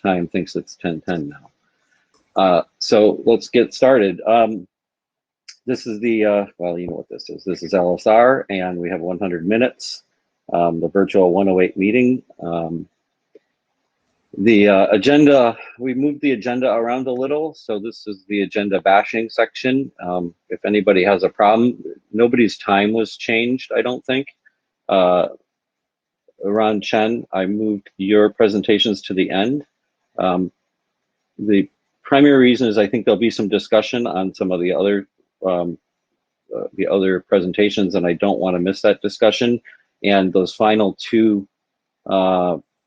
time thinks it's 10:10 now. So let's get started. This is the, well, you know what this is. This is LSR, and we have 100 minutes, the virtual 108 meeting. The agenda, we moved the agenda around a little, so this is the agenda bashing section. If anybody has a problem, nobody's time was changed, I don't think. Ron Chen, I moved your presentations to the end. The primary reason is I think there'll be some discussion on some of the other presentations, and I don't want to miss that discussion. And those final two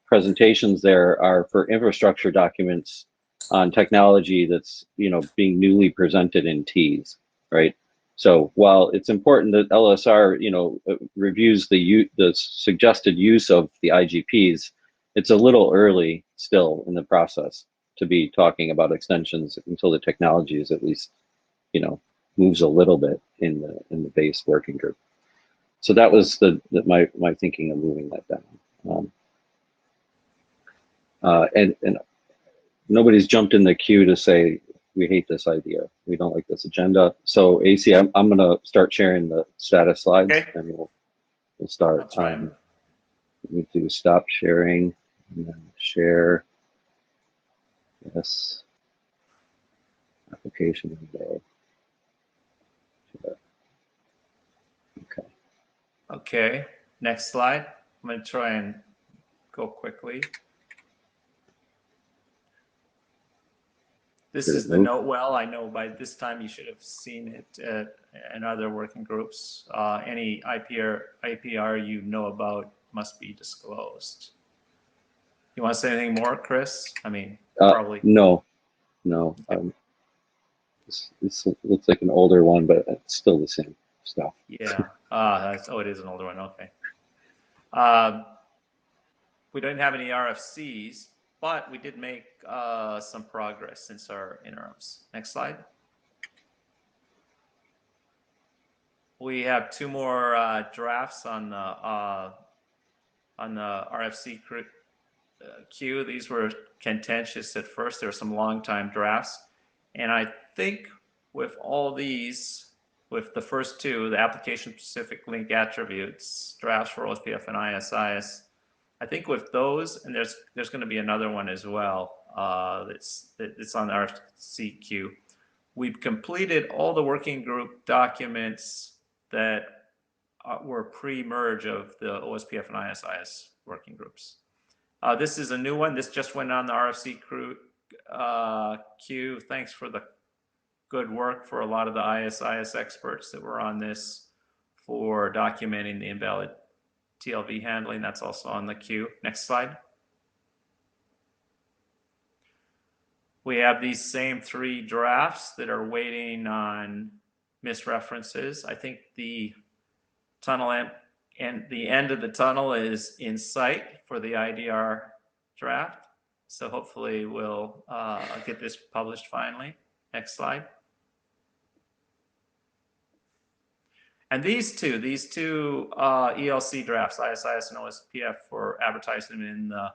presentations there are for infrastructure documents on technology that's, you know, being newly presented in T's, right? So while it's important that LSR, you know, reviews the suggested use of the IGPs, it's a little early still in the process to be talking about extensions until the technology is at least, you know, moves a little bit in the base working group. So that was my thinking of moving that down. And nobody's jumped in the queue to say we hate this idea, we don't like this agenda. So AC, I'm going to start sharing the status slides, okay, and we'll start. That's right. We need to stop sharing and then share. Yes. Application window. Okay. Okay. Next slide. I'm going to try and go quickly. This is the note well. I know by this time you should have seen it in other working groups. Any IPR you know about must be disclosed. You want to say anything more, Chris? I mean, probably. No. Okay. This looks like an older one, but it's still the same stuff. Yeah. Oh, it is an older one. Okay. We don't have any RFCs, but we did make some progress since our interims. Next slide. We have two more drafts on the RFC queue. These were contentious at first. There were some long time drafts, and I think with all these, with the first two, the application specific link attributes drafts for OSPF and ISIS, I think with those, and there's going to be another one as well that's on the RFC queue. We've completed all the working group documents that were pre-merge of the OSPF and ISIS working groups. This is a new one. This just went on the RFC queue. Thanks for the good work for a lot of the ISIS experts that were on this for documenting the invalid TLV handling. That's also on the queue. Next slide. We have these same three drafts that are waiting on misreferences. I think the tunnel and the end of the tunnel is in sight for the IDR draft. So hopefully we'll get this published finally. Next slide. And these two ELC drafts, ISIS and OSPF, for advertising in the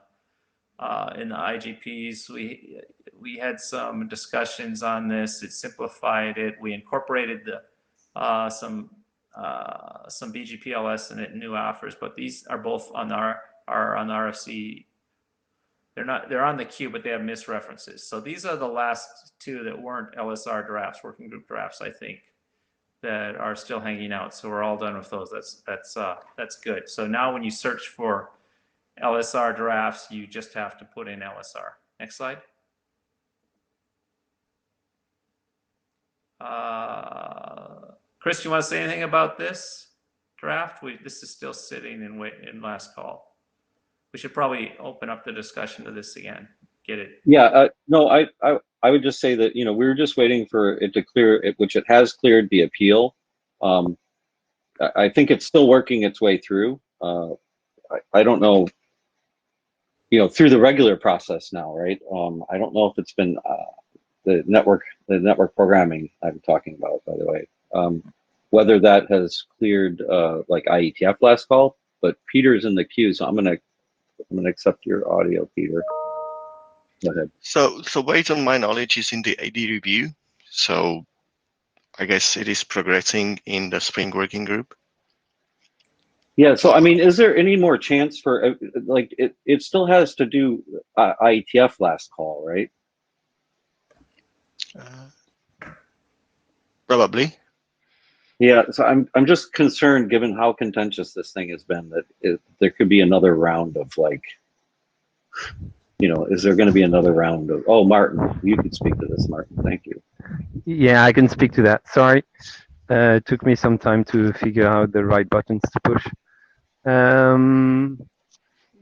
IGPs. We had some discussions on this. It simplified it. We incorporated some BGPLS in it, new offers, but these are both on the RFC. They're on the queue, but they have misreferences. So these are the last two that weren't LSR drafts, working group drafts, I think, that are still hanging out. So we're all done with those. That's good. So now when you search for LSR drafts, you just have to put in LSR. Next slide. Chris, you want to say anything about this draft? This is still sitting in last call. We should probably open up the discussion to this again. Get it? Yeah. No, I would just say that, you know, we were just waiting for it to clear it, which it has cleared the appeal. I think it's still working its way through. I don't know, you know, through the regular process now, right? I don't know if it's been the network programming I'm talking about, by the way, whether that has cleared like IETF last call. But Peter's in the queue, so I'm gonna accept your audio, Peter. Go ahead. So based on my knowledge, is in the AD review. So I guess it is progressing in the spring working group. Yeah, so I mean, is there any more chance for like it still has to do IETF last call, right? Probably. Yeah, so I'm just concerned, given how contentious this thing has been, that there could be another round of like, is there going to be another round of? Oh, Martin, you could speak to this, Martin. Thank you. Yeah, I can speak to that. Sorry, it took me some time to figure out the right buttons to push.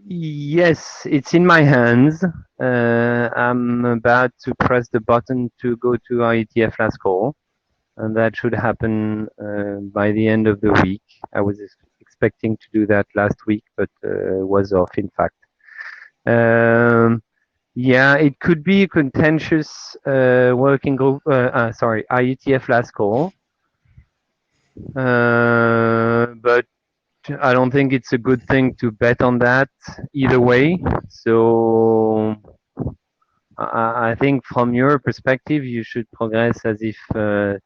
Yes, it's in my hands. I'm about to press the button to go to IETF last call, and that should happen by the end of the week. I was expecting to do that last week, but was off, in fact. Yeah, it could be a contentious working group, sorry, IETF last call. But I don't think it's a good thing to bet on that either way. So I think from your perspective, you should progress as if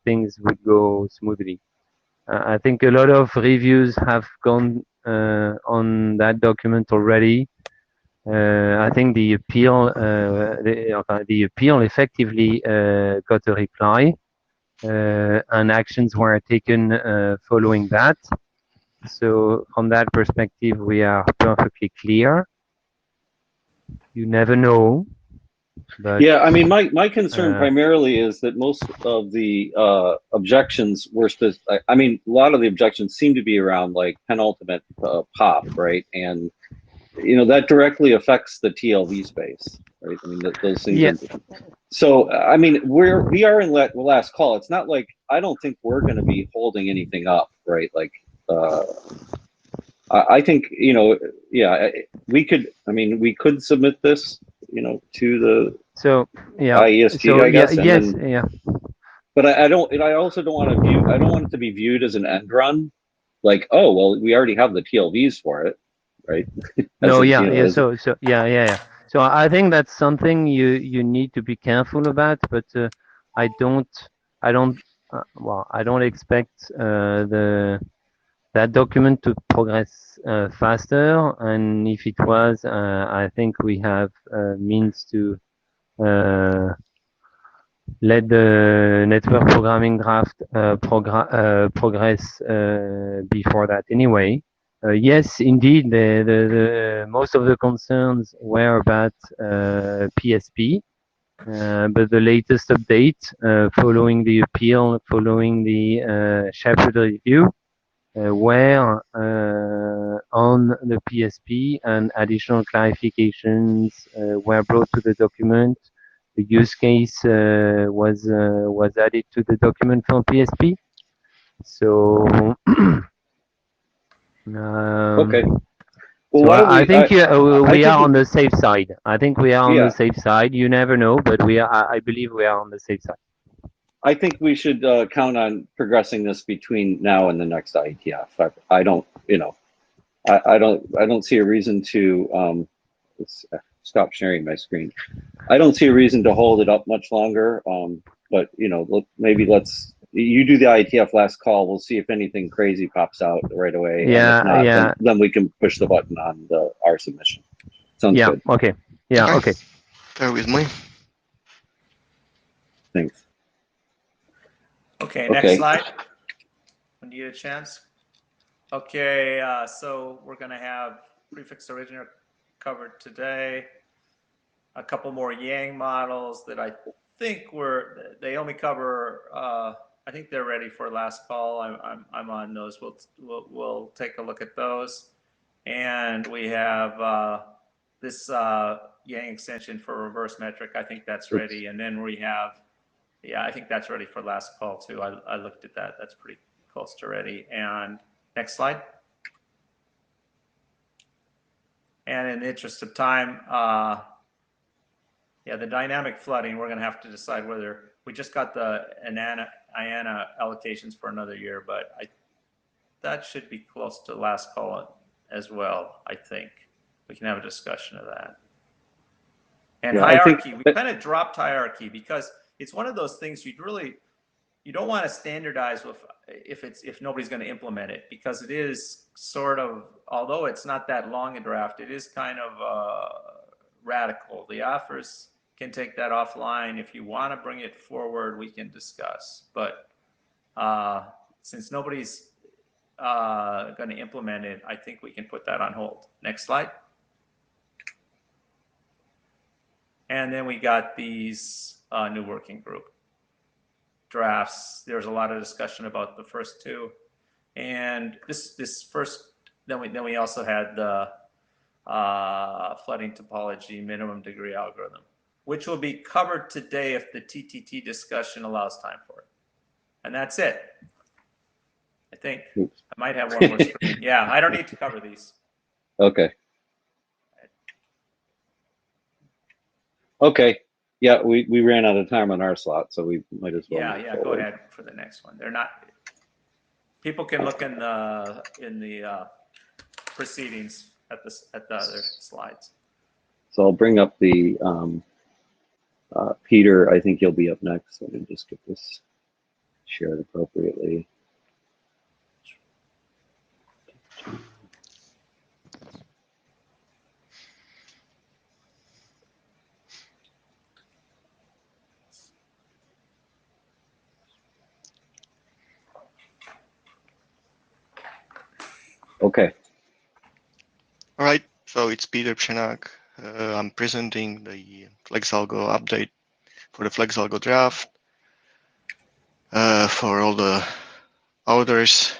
things would go smoothly. I think a lot of reviews have gone on that document already. I think the appeal, the appeal effectively got a reply, and actions were taken following that. So from that perspective, we are perfectly clear. You never know. But, yeah, I mean, my concern primarily is that most of the objections were I mean, a lot of the objections seem to be around like penultimate pop, right? And that directly affects the TLV space, right? I mean, those things. Yeah. So I mean, we are in last call. It's not like I don't think we're going to be holding anything up, right? Like, I think yeah, we could. I mean, we could submit this, to the IESG, so I guess. yes, and then, yeah. But I don't. I also don't want to view. I don't want it to be viewed as an end run. Like, oh well, we already have the TLVs for it, right? No, yeah. So yeah. So I think that's something you need to be careful about. But I don't well, I don't expect that document to progress faster. And if it was, I think we have means to let the network programming draft progress before that anyway. Yes, indeed, the most of the concerns were about PSP, but the latest update following the appeal, following the chapter review, were on the PSP, and additional clarifications were brought to the document. The use case was added to the document for PSP. So okay. Well, so why don't I think we are on the safe side. I think we are on the safe side. You never know, but I believe we are on the safe side. I think we should count on progressing this between now and the next IETF. I don't, I don't see a reason to stop sharing my screen. I don't see a reason to hold it up much longer. But maybe you do the IETF last call. We'll see if anything crazy pops out right away. Yeah, and if not, yeah. then we can push the button on our submission. Sounds good. Okay. Yeah. Okay. Bear with me. Thanks. Okay, next slide. When you get a chance. Okay, so we're going to have prefix originator covered today. A couple more Yang models that I think they only cover. I think they're ready for last call. I'm on those. We'll take a look at those, and we have this Yang extension for reverse metric. I think that's ready, and then we have. Yeah, I think that's ready for last call too. I looked at that. That's pretty close to ready. And next slide. And in the interest of time, yeah, the dynamic flooding, we're going to have to decide whether we just got the IANA allocations for another year, but that should be close to last call as well, I think. We can have a discussion of that. And Yeah, I think hierarchy, we that- kind of dropped hierarchy because it's one of those things you don't want to standardize with if nobody's going to implement it, because it is sort of, although it's not that long a draft, it is kind of radical. The authors can take that offline. If you want to bring it forward, we can discuss. But since nobody's going to implement it, I think we can put that on hold. Next slide. And then we got these new working group drafts. There's a lot of discussion about the first two, and this first. Then we also had the flooding topology minimum degree algorithm, which will be covered today if the TTT discussion allows time for it. And that's it. I think Oops. I might have one more screen. Yeah, I don't need to cover these. Okay. Okay. Yeah, we ran out of time on our slot, so we might as well. Yeah, go ahead for the next one. They're not. People can look in the proceedings at the other slides. So I'll bring up the Peter. I think you'll be up next. Let me just get this shared appropriately. Okay. All right, so it's Peter Pshenak. I'm presenting the FlexAlgo update for the FlexAlgo draft for all the authors.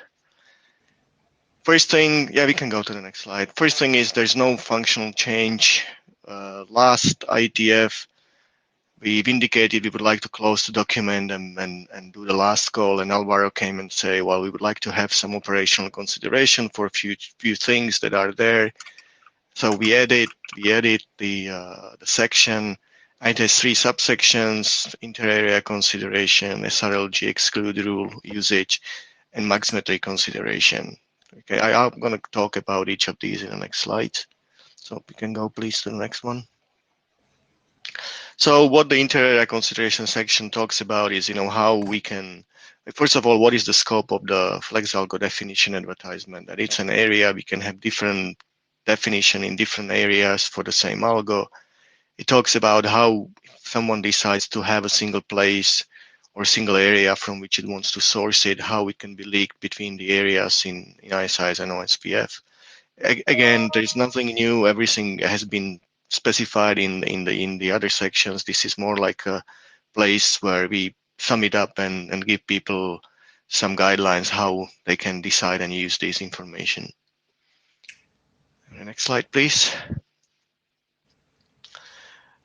First thing, yeah, we can go to the next slide. First thing is there's no functional change. Last IETF, we've indicated we would like to close the document and do the last call, and Alvaro came and say, well, we would like to have some operational consideration for a few things that are there. So we added the section. It has 3 subsections: inter-area consideration, SRLG exclude rule usage, and maximetry consideration. Okay, I'm going to talk about each of these in the next slide. So we can go please to the next one. So what the inter-area consideration section talks about is, how we can, first of all, what is the scope of the FlexAlgo definition advertisement? That it's an area, we can have different definition in different areas for the same algo. It talks about how someone decides to have a single place or a single area from which it wants to source it, how it can be leaked between the areas in ISIS and OSPF. Again, there's nothing new. Everything has been specified in the other sections. This is more like a place where we sum it up and give people some guidelines how they can decide and use this information. Next slide, please.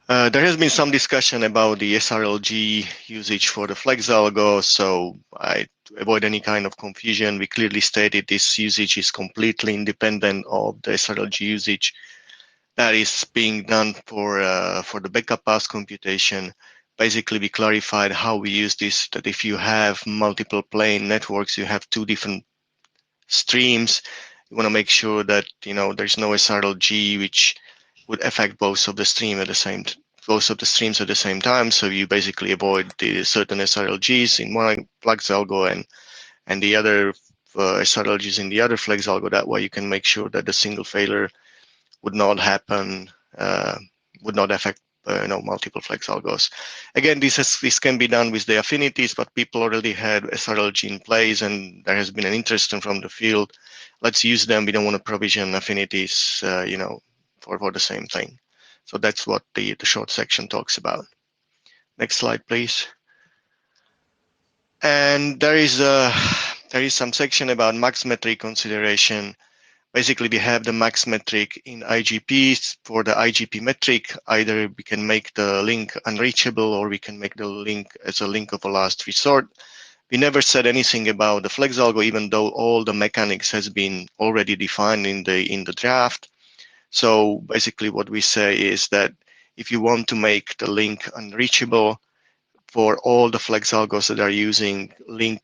There has been some discussion about the SRLG usage for the FlexAlgo, so to avoid any kind of confusion, we clearly stated this usage is completely independent of the SRLG usage that is being done for the backup path computation. Basically, we clarified how we use this, that if you have multiple plane networks, you have 2 different streams, you want to make sure that there's no SRLG which would affect both of the streams at the same time. So you basically avoid the certain SRLGs in one FlexAlgo and the other SRLGs in the other FlexAlgo. That way you can make sure that the single failure would not happen, would not affect multiple FlexAlgos. Again, this can be done with the affinities, but people already had SRLG in place, and there has been an interest from the field. Let's use them. We don't want to provision affinities, for the same thing. So that's what the short section talks about. Next slide, please. And there is some section about maximetry consideration. Basically, we have the max metric in IGPs. For the IGP metric, either we can make the link unreachable or we can make the link as a link of a last resort. We never said anything about the FlexAlgo, even though all the mechanics has been already defined in the draft. So basically what we say is that if you want to make the link unreachable for all the FlexAlgos that are using link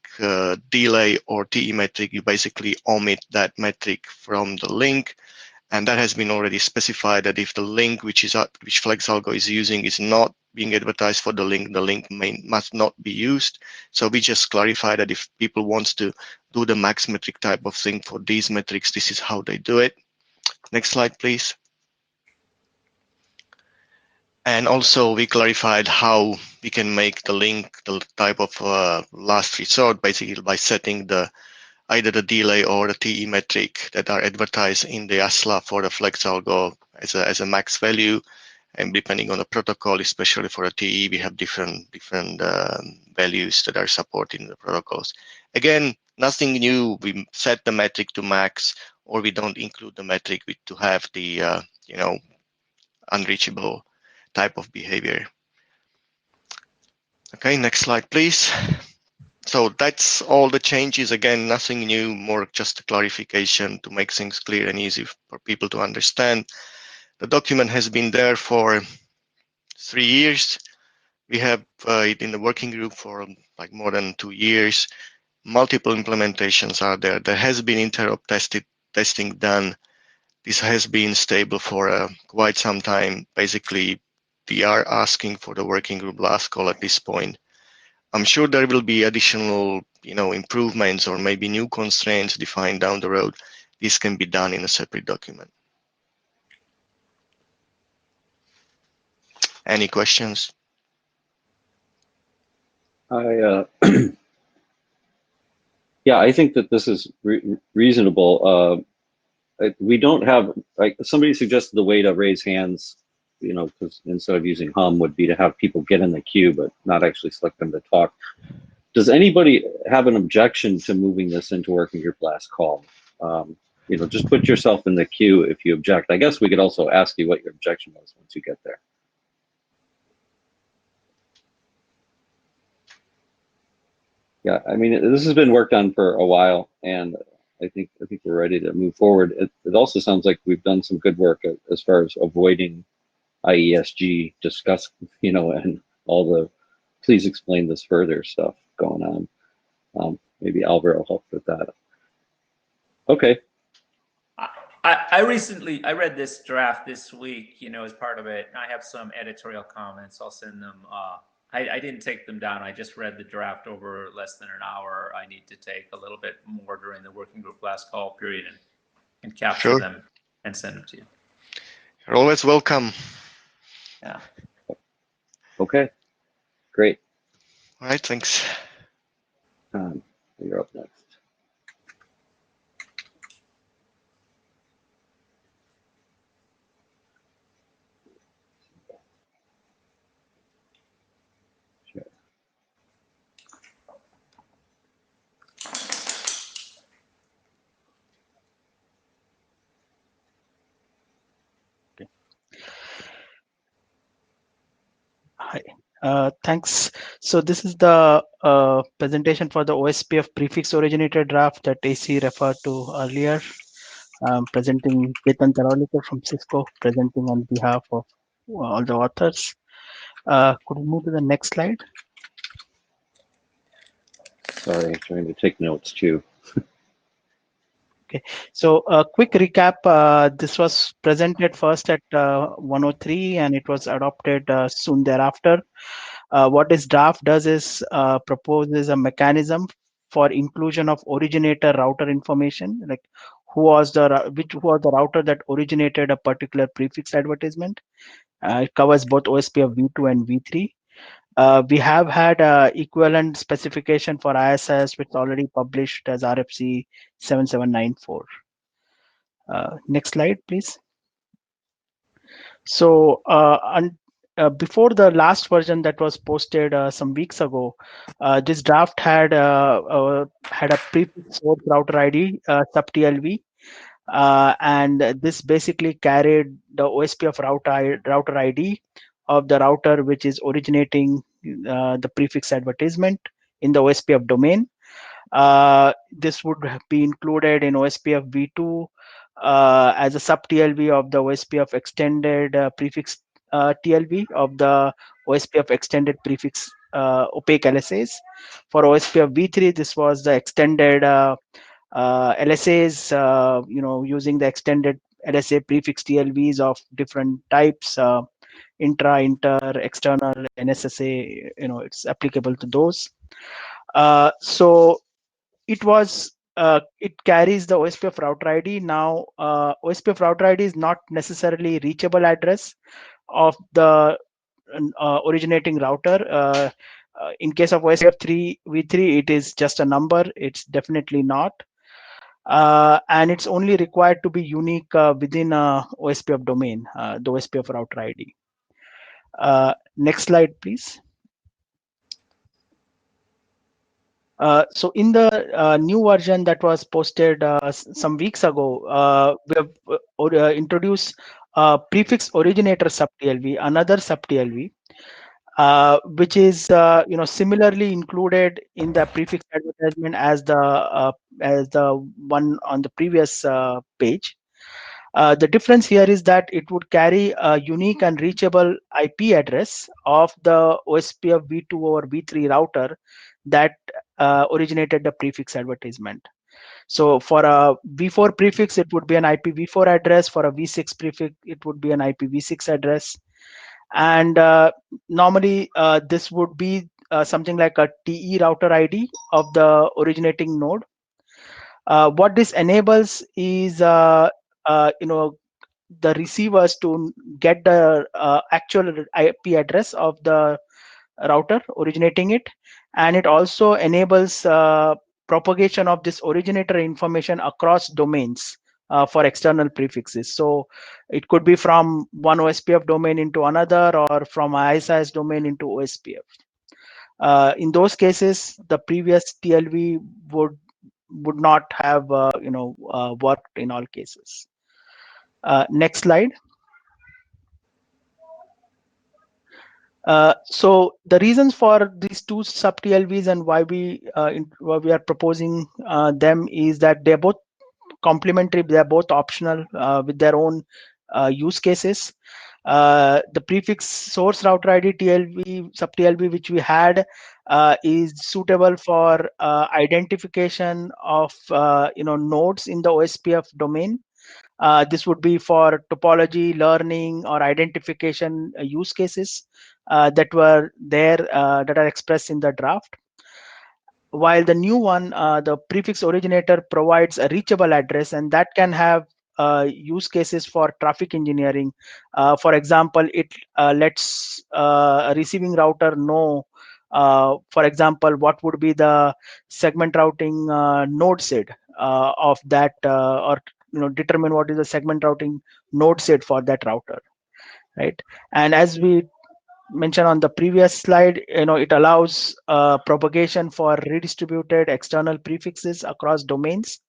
delay or TE metric, you basically omit that metric from the link. And that has been already specified that if the link which FlexAlgo is using is not being advertised for the link must not be used. So we just clarify that if people wants to do the max metric type of thing for these metrics, this is how they do it. Next slide, please. And also we clarified how we can make the link the type of last resort, basically by setting either the delay or the TE metric that are advertised in the ASLA for the FlexAlgo as a max value. And depending on the protocol, especially for a TE, we have different values that are supported in the protocols. Again, nothing new. We set the metric to max, or we don't include the metric to have the unreachable type of behavior. Okay, next slide, please. So that's all the changes. Again, nothing new, more just a clarification to make things clear and easy for people to understand. The document has been there for 3 years. We have it in the working group for like more than 2 years. Multiple implementations are there. There has been interop testing done. This has been stable for quite some time. Basically, we are asking for the working group last call at this point. I'm sure there will be additional, improvements or maybe new constraints defined down the road. This can be done in a separate document. Any questions? Yeah, I think that this is reasonable. We don't have, like, somebody suggested the way to raise hands, because instead of using hum would be to have people get in the queue, but not actually select them to talk. Does anybody have an objection to moving this into working group last call? Just put yourself in the queue if you object. I guess we could also ask you what your objection was once you get there. Yeah, I mean, this has been worked on for a while, and I think we're ready to move forward. It also sounds like we've done some good work as far as avoiding IESG discuss, and all the please explain this further stuff going on. Maybe Albert will help with that. Okay. I recently read this draft this week, as part of it. I have some editorial comments. I'll send them. I didn't take them down. I just read the draft over less than an hour. I need to take a little bit more during the working group last call period and capture them and send them to you. You're always welcome. Yeah. Okay. Great. All right. Thanks. You're up next. Hi, thanks. So this is the presentation for the OSPF prefix originator draft that AC referred to earlier. Presenting Ketan Tarolekar from Cisco, presenting on behalf of all the authors. Could we move to the next slide? Sorry, I'm trying to take notes too. Okay, so a quick recap. This was presented first at 103 and it was adopted soon thereafter. What this draft does is proposes a mechanism for inclusion of originator router information, like who was the router that originated a particular prefix advertisement. It covers both OSPF v2 and v3. We have had equivalent specification for ISS, which is already published as RFC 7794. Next slide, please. So before the last version that was posted some weeks ago, this draft had a prefix source router ID sub TLV, and this basically carried the OSPF router ID of the router which is originating the prefix advertisement in the OSPF domain. This would be included in OSPF v2 as a sub TLV of the OSPF extended prefix TLV of the OSPF extended prefix opaque LSAs. For OSPF v3, this was the extended LSAs, using the extended LSA prefix TLVs of different types, intra, inter, external, NSSA, it's applicable to those. So it carries the OSPF router ID. Now, OSPF router ID is not necessarily reachable address of the originating router. In case of OSPF 3v3, it is just a number. It's definitely not. And it's only required to be unique within a OSPF domain, the OSPF router ID. Next slide, please. So in the new version that was posted some weeks ago, we have introduced prefix originator sub-TLV, another sub-TLV, which is similarly included in the prefix advertisement as the one on the previous page. The difference here is that it would carry a unique and reachable IP address of the OSPF v2 over v3 router that originated the prefix advertisement. So for a v4 prefix, it would be an IPv4 address. For a v6 prefix, it would be an IPv6 address. And normally, this would be something like a TE router ID of the originating node. What this enables is the receivers to get the actual IP address of the router originating it, and it also enables propagation of this originator information across domains for external prefixes. So it could be from one OSPF domain into another, or from ISIS domain into OSPF. In those cases, the previous TLV would not have worked in all cases. Next slide. So the reasons for these two sub TLVs and why we are proposing them is that they're both complementary, they're both optional with their own use cases. The prefix source router ID TLV sub TLV which we had is suitable for identification of nodes in the OSPF domain. This would be for topology, learning, or identification use cases that were there that are expressed in the draft. While the new one, the prefix originator, provides a reachable address, and that can have use cases for traffic engineering. For example, it lets a receiving router know, for example, what would be the segment routing node SID of that, or determine what is the segment routing node SID for that router, right? And as we mentioned on the previous slide, it allows propagation for redistributed external prefixes across domains.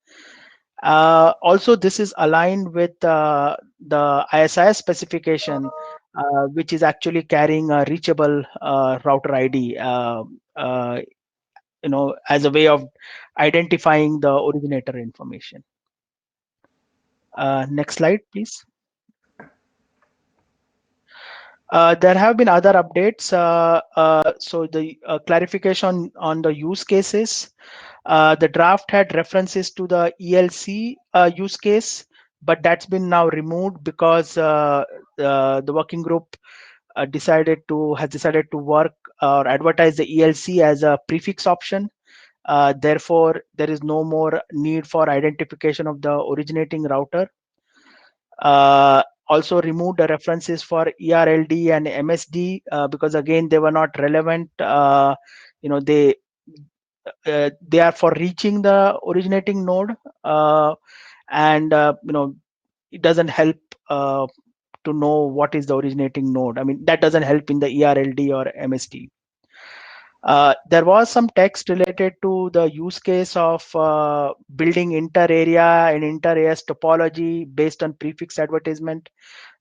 Also, this is aligned with the ISIS specification, which is actually carrying a reachable router ID, as a way of identifying the originator information. Next slide, please. There have been other updates. So the clarification on the use cases. The draft had references to the ELC use case, but that's been now removed because the working group has decided to work or advertise the ELC as a prefix option. Therefore, there is no more need for identification of the originating router. Also removed the references for ERLD and MSD because again they were not relevant. They are for reaching the originating node, and it doesn't help to know what is the originating node. I mean, that doesn't help in the ERLD or MSD. There was some text related to the use case of building inter-area and inter-AS topology based on prefix advertisement.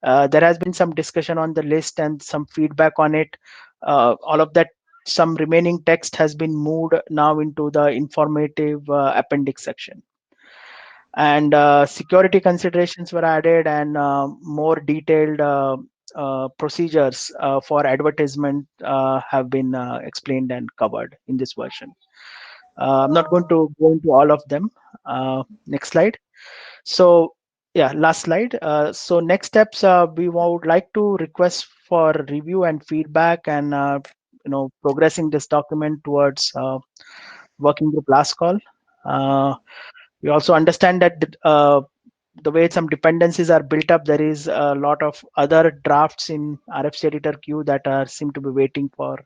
There has been some discussion on the list and some feedback on it. All of that, some remaining text has been moved now into the informative appendix section. And security considerations were added, and more detailed procedures for advertisement have been explained and covered in this version. I'm not going to go into all of them. Next slide. So Yeah, last slide. So next steps, we would like to request for review and feedback, and progressing this document towards working group last call. We also understand that the way some dependencies are built up, there is a lot of other drafts in RFC editor queue that seem to be waiting for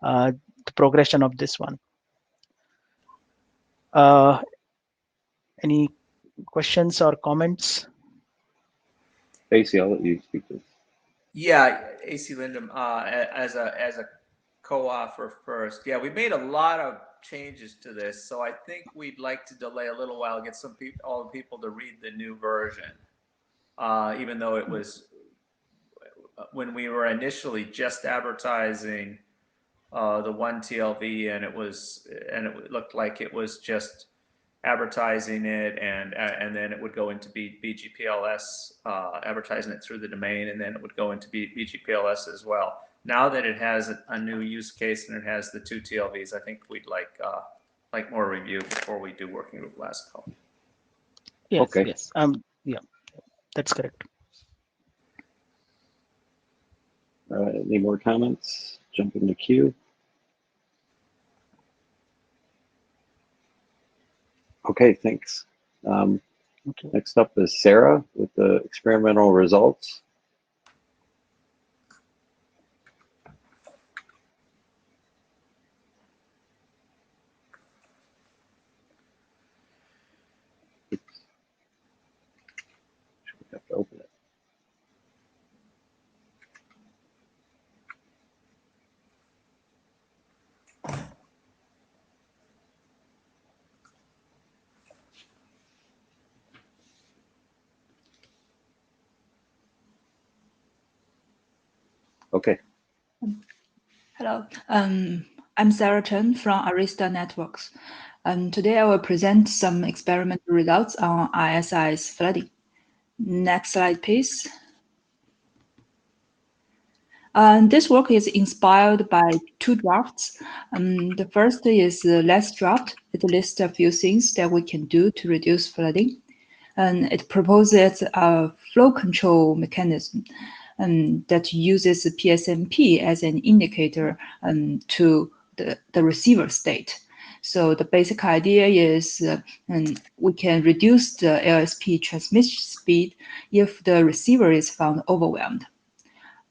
the progression of this one. Any questions or comments? Casey, I'll let you speak to this. Yeah, AC Lindum, as a co-author first. Yeah, we made a lot of changes to this, so I think we'd like to delay a little while, get all the people to read the new version. Even though it was, when we were initially just advertising the one TLV, and it looked like it was just advertising it, and then it would go into BGPLS, advertising it through the domain, and then it would go into BGPLS as well. Now that it has a new use case and it has the 2 TLVs, I think we'd like more review before we do working group last call. Yes, Okay. yes. Yeah, that's correct. Any more comments? Jump in the queue. Okay, thanks. Okay. Next up is Sarah with the experimental results. Oops. We have to open it. Okay. Hello, I'm Sarah Chen from Arista Networks. Today I will present some experimental results on ISI's flooding. Next slide, please. This work is inspired by 2 drafts. The first is the last draft. It lists a few things that we can do to reduce flooding. And it proposes a flow control mechanism that uses PSNP as an indicator to the receiver state. So the basic idea is we can reduce the LSP transmission speed if the receiver is found overwhelmed.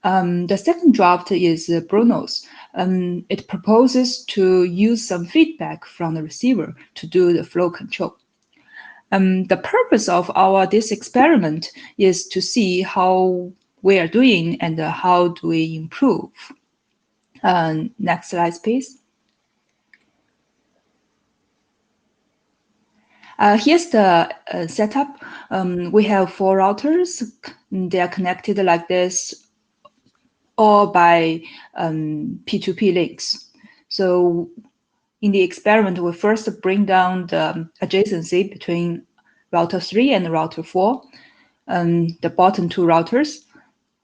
The second draft is Bruno's. It proposes to use some feedback from the receiver to do the flow control. The purpose of this experiment is to see how we are doing and how do we improve. Next slide, please. Here's the setup. We have 4 routers. They are connected like this, or by P2P links. So in the experiment, we first bring down the adjacency between router 3 and router 4, the bottom 2 routers,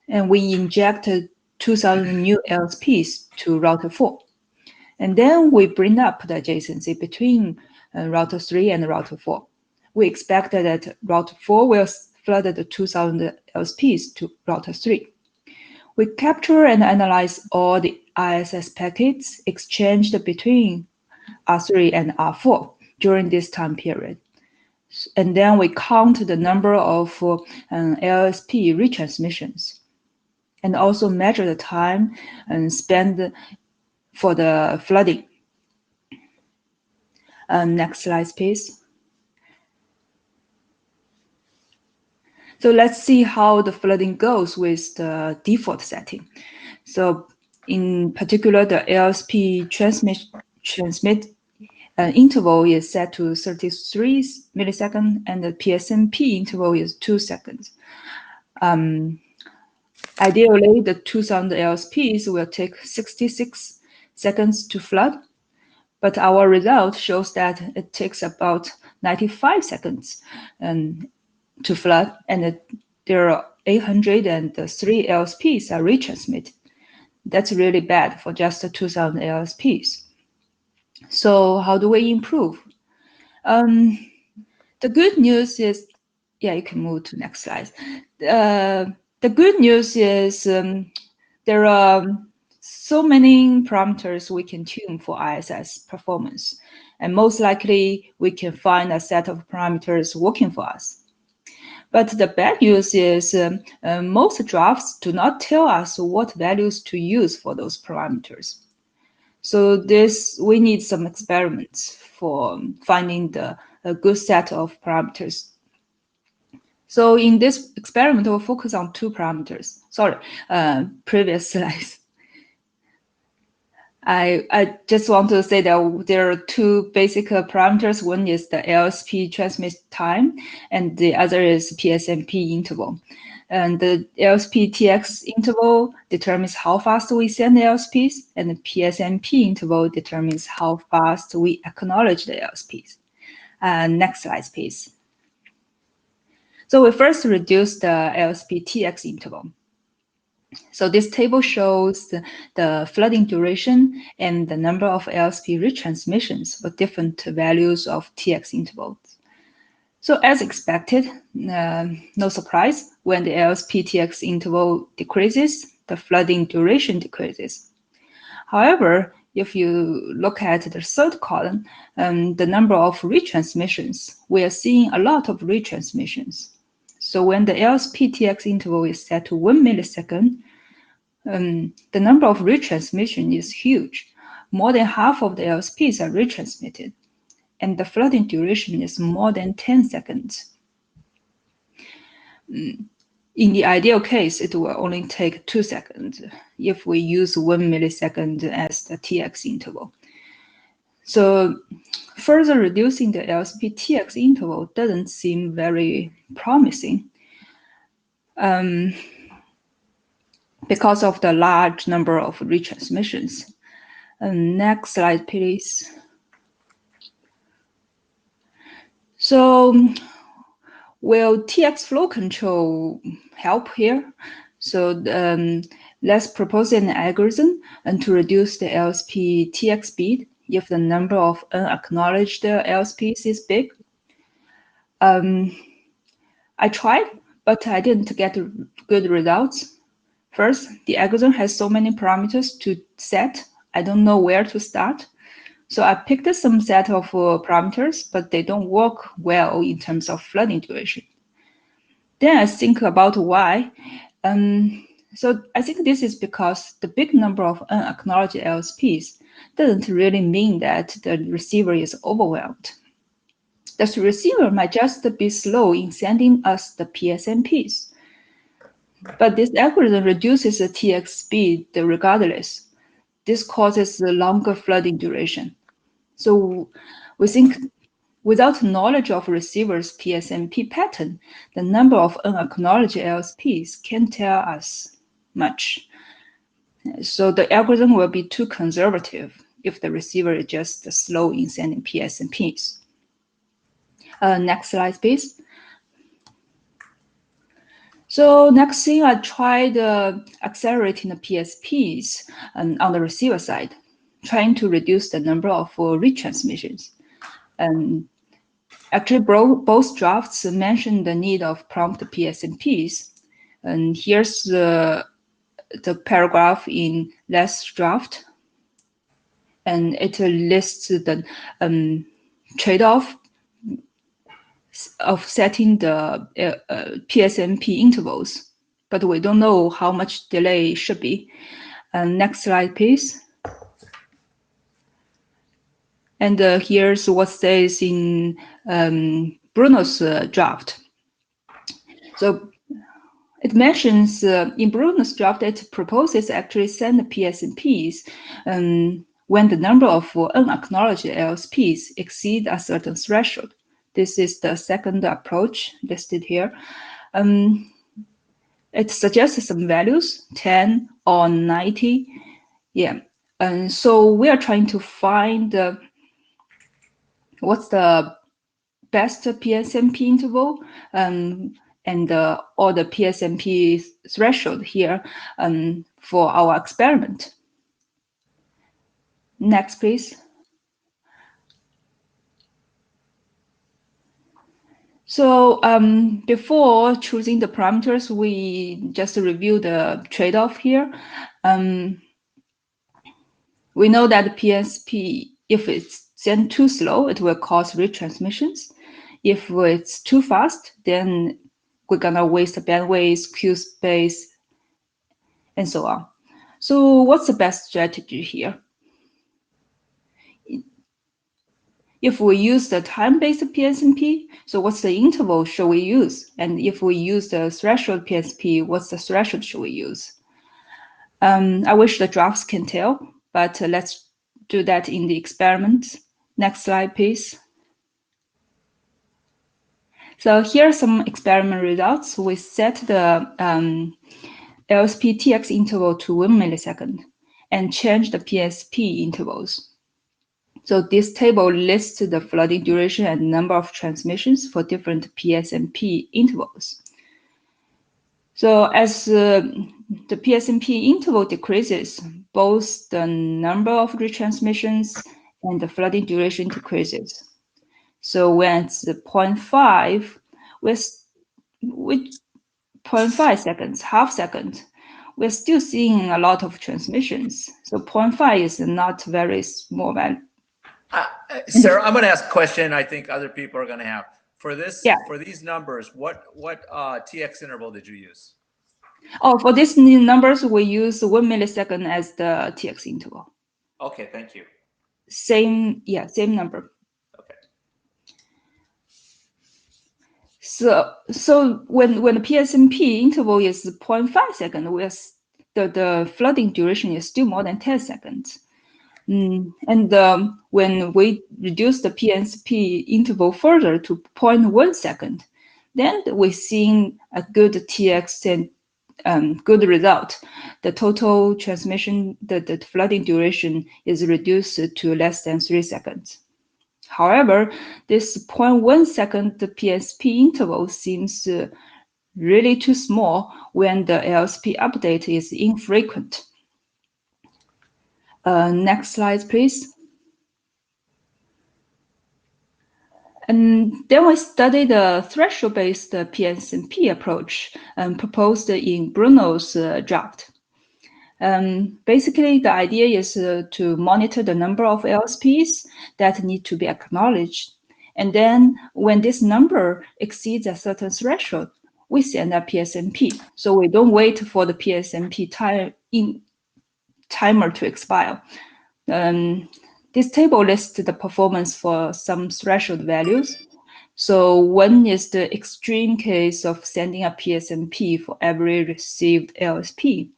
and we inject 2,000 new LSPs to router 4. And then we bring up the adjacency between router 3 and router 4. We expect that router 4 will flood the 2,000 LSPs to router 3. We capture and analyze all the ISS packets exchanged between R3 and R4 during this time period. And then we count the number of LSP retransmissions, and also measure the time and spend for the flooding. Next slide, please. So let's see how the flooding goes with the default setting. So in particular, the LSP transmit interval is set to 33 milliseconds, and the PSNP interval is 2 seconds. Ideally, the 2,000 LSPs will take 66 seconds to flood, but our result shows that it takes about 95 seconds to flood, and there are 803 LSPs are retransmitted. That's really bad for just 2,000 LSPs. So how do we improve? The good news is Yeah, you can move to next slide. The good news is there are so many parameters we can tune for ISS performance, and most likely we can find a set of parameters working for us. But the bad news is most drafts do not tell us what values to use for those parameters. So we need some experiments for finding a good set of parameters. So in this experiment, we'll focus on two parameters. Sorry, previous slides. I just want to say that there are two basic parameters. One is the LSP transmit time, and the other is PSNP interval. And the LSP-TX interval determines how fast we send LSPs, and the PSNP interval determines how fast we acknowledge the LSPs. Next slide, please. So we first reduce the LSP-TX interval. So this table shows the flooding duration and the number of LSP retransmissions for different values of TX intervals. So as expected, no surprise, when the LSP-TX interval decreases, the flooding duration decreases. However, if you look at the third column, the number of retransmissions, we are seeing a lot of retransmissions. So when the LSP-TX interval is set to 1 millisecond, the number of retransmission is huge. More than half of the LSPs are retransmitted, and the flooding duration is more than 10 seconds. In the ideal case, it will only take 2 seconds if we use 1 millisecond as the TX interval. So further reducing the LSP-TX interval doesn't seem very promising because of the large number of retransmissions. Next slide, please. So will TX flow control help here? So let's propose an algorithm to reduce the LSP-TX speed if the number of unacknowledged LSPs is big. I tried, but I didn't get good results. First, the algorithm has so many parameters to set, I don't know where to start. So I picked some set of parameters, but they don't work well in terms of flooding duration. Then I think about why. So I think this is because the big number of unacknowledged LSPs doesn't really mean that the receiver is overwhelmed. The receiver might just be slow in sending us the PSNPs. But this algorithm reduces the TX speed regardless. This causes the longer flooding duration. So we think without knowledge of receiver's PSNP pattern, the number of unacknowledged LSPs can't tell us much. So the algorithm will be too conservative if the receiver is just slow in sending PSNPs. Next slide, please. So next thing, I tried accelerating the PSPs on the receiver side, trying to reduce the number of retransmissions. Actually, both drafts mention the need of prompt PSNPs. And here's the paragraph in last draft. And it lists the trade-off of setting the PSNP intervals, but we don't know how much delay should be. Next slide, please. And here's what says in Bruno's draft. So it mentions in Bruno's draft, it proposes actually send the PSNPs when the number of unacknowledged LSPs exceed a certain threshold. This is the second approach listed here. It suggests some values, 10 or 90. Yeah, and so we are trying to find what's the best PSNP interval and or the PSNP threshold here for our experiment. Next, please. So before choosing the parameters, we just review the trade-off here. We know that the PSP, if it's sent too slow, it will cause retransmissions. If it's too fast, then we're gonna waste the bandwidth, queue space, and so on. So what's the best strategy here? If we use the time-based PSNP, so what's the interval should we use? And if we use the threshold PSP, what's the threshold should we use? I wish the drafts can tell, but let's do that in the experiment. Next slide, please. So here are some experiment results. We set the LSP TX interval to 1 millisecond and change the PSP intervals. So this table lists the flooding duration and number of transmissions for different PSNP intervals. So as the PSNP interval decreases, both the number of retransmissions and the flooding duration decreases. So when it's 0.5, with 0.5 seconds, half second, we're still seeing a lot of transmissions. So 0.5 is not very small value. Sarah, I'm going to ask a question I think other people are going to have. For this, Yeah. For these numbers, what TX interval did you use? Oh, for these new numbers, we use 1 millisecond as the TX interval. Okay, thank you. Same number. Okay. So when the PSNP interval is 0.5 seconds, the flooding duration is still more than 10 seconds. And when we reduce the PSNP interval further to 0.1 second, then we're seeing a good TX and good result. The total transmission, the flooding duration is reduced to less than 3 seconds. However, this 0.1 second PSP interval seems really too small when the LSP update is infrequent. Next slide, please. And then we studied the threshold-based PSNP approach proposed in Bruno's draft. Basically, the idea is to monitor the number of LSPs that need to be acknowledged. And then when this number exceeds a certain threshold, we send a PSNP. So we don't wait for the PSNP timer to expire. This table lists the performance for some threshold values. So 1 is the extreme case of sending a PSNP for every received LSP.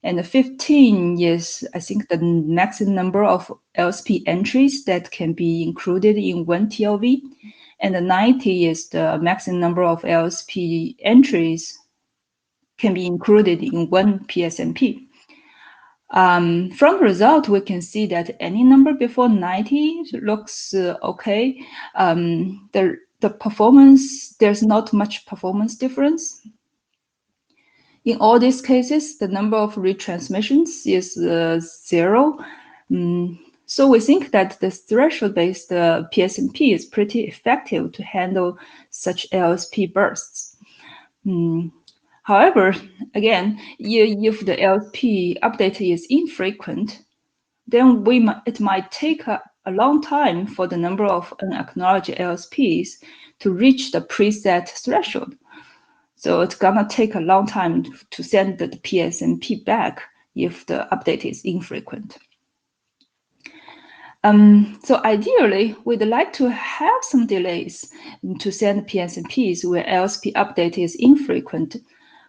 And 15 is, I think, the maximum number of LSP entries that can be included in 1 TLV. And 90 is the maximum number of LSP entries can be included in 1 PSNP. From the result, we can see that any number before 90 looks okay. The performance, there's not much performance difference. In all these cases, the number of retransmissions is 0. So we think that the threshold-based PSNP is pretty effective to handle such LSP bursts. However, again, if the LSP update is infrequent, then it might take a long time for the number of unacknowledged LSPs to reach the preset threshold. So it's gonna take a long time to send the PSNP back if the update is infrequent. So ideally, we'd like to have some delays to send PSNPs where LSP update is infrequent,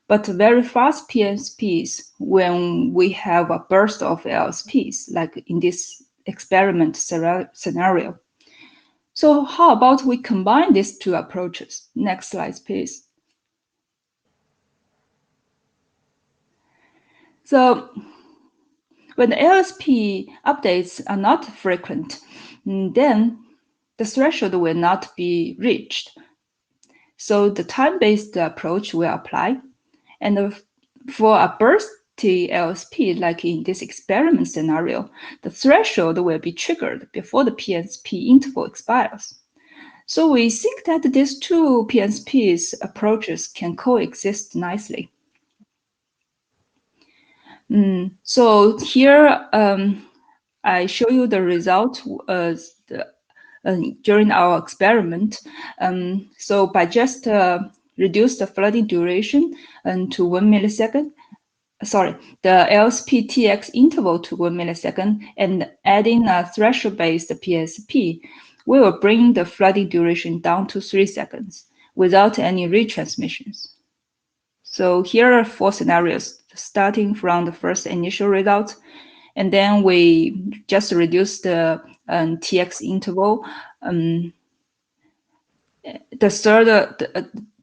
but very fast PSPs when we have a burst of LSPs, like in this experiment scenario. So how about we combine these two approaches? Next slide, please. So when the LSP updates are not frequent, then the threshold will not be reached. So the time-based approach will apply. And for a bursty LSP, like in this experiment scenario, the threshold will be triggered before the PSP interval expires. So we think that these two PSPs approaches can coexist nicely. So here I show you the result during our experiment. So by just reduce the flooding duration to 1 millisecond, the LSP TX interval to 1 millisecond, and adding a threshold-based PSP, we will bring the flooding duration down to 3 seconds without any retransmissions. So here are 4 scenarios, starting from the first initial result, and then we just reduce the TX interval.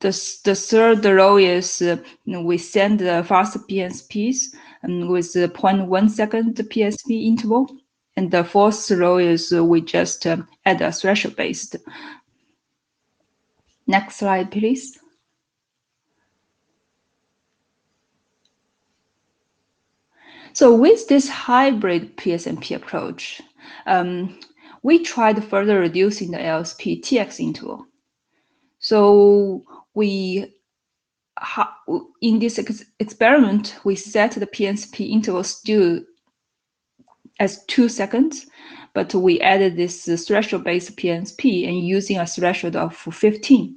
The third row is we send the fast PSPs with 0.1 second PSP interval, and the fourth row is we just add a threshold based. Next slide, please. So with this hybrid PSNP approach, we tried further reducing the LSP TX interval. So in this experiment, we set the PSP interval still as 2 seconds, but we added this threshold-based PSP and using a threshold of 15.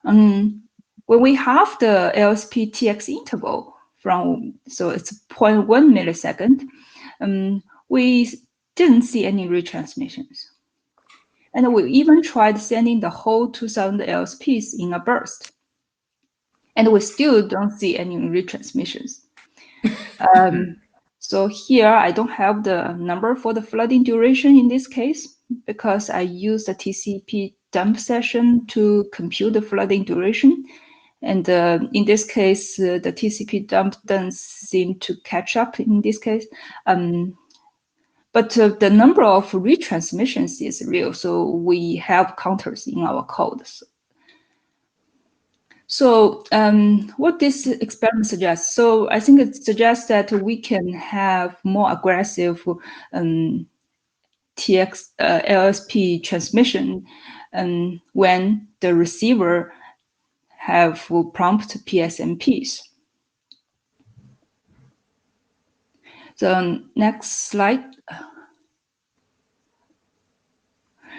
When we have the LSP TX interval so it's 0.1 millisecond, we didn't see any retransmissions. And we even tried sending the whole 2000 LSPs in a burst. And we still don't see any retransmissions. So here, I don't have the number for the flooding duration in this case, because I used the TCP dump session to compute the flooding duration. And in this case, the TCP dump doesn't seem to catch up in this case. But the number of retransmissions is real, so we have counters in our code. So what this experiment suggests, so I think it suggests that we can have more aggressive TX LSP transmission when the receiver have prompt PSNPs. So next slide.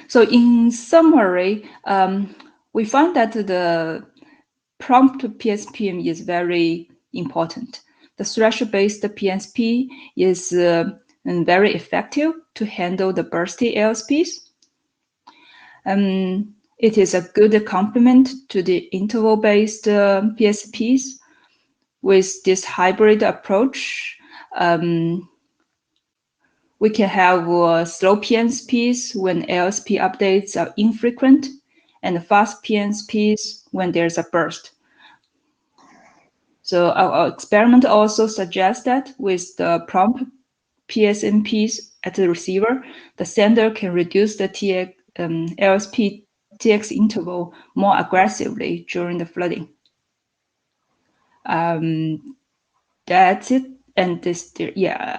So in summary, we found that the prompt PSP is very important. The threshold-based PSP is very effective to handle the bursty LSPs. It is a good complement to the interval-based PSPs. With this hybrid approach, we can have slow PSPs when LSP updates are infrequent, and fast PSPs when there's a burst. So our experiment also suggests that with the prompt PSNPs at the receiver, the sender can reduce the LSP TX interval more aggressively during the flooding. That's it. And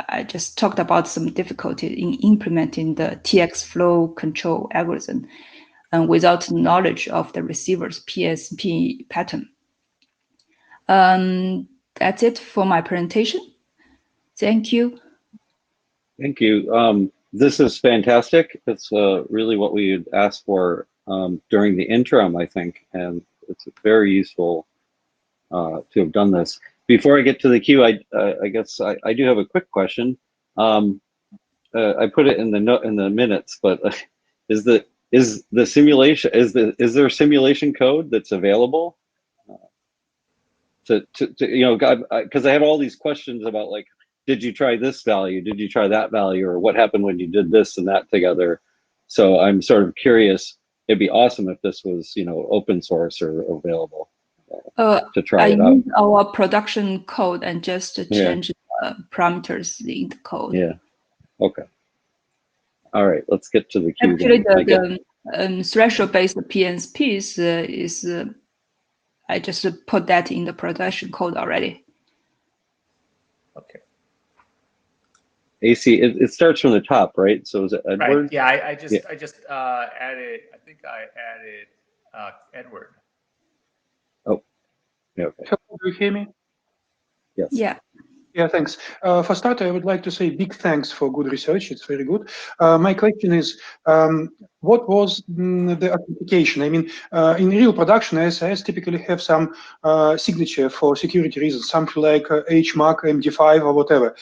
I just talked about some difficulty in implementing the TX flow control algorithm without knowledge of the receiver's PSP pattern. That's it for my presentation. Thank you. Thank you. This is fantastic. It's really what we had asked for during the interim, I think, and it's very useful to have done this. Before I get to the queue, I guess I do have a quick question. I put it in the minutes, but is there simulation code that's available? Because I have all these questions about, like, did you try this value? Did you try that value? Or what happened when you did this and that together? So I'm sort of curious. It'd be awesome if this was, open source or available to try it out. I use our production code and just change the parameters in the code. Yeah. Okay. All right. Let's get to the queue. Actually, the threshold-based PSPs is I just put that in the production code already. Okay. AC, it starts from the top, right? So is it Edward? Right. Yeah, I just Yeah. added. I think I added Edward. Oh, yeah, okay. Hello, do you hear me? Yes. Yeah. Yeah, thanks. For starter, I would like to say big thanks for good research. It's very good. My question is, what was the authentication? I mean, in real production, ISIS typically have some signature for security reasons, something like HMAC, MD5, or whatever.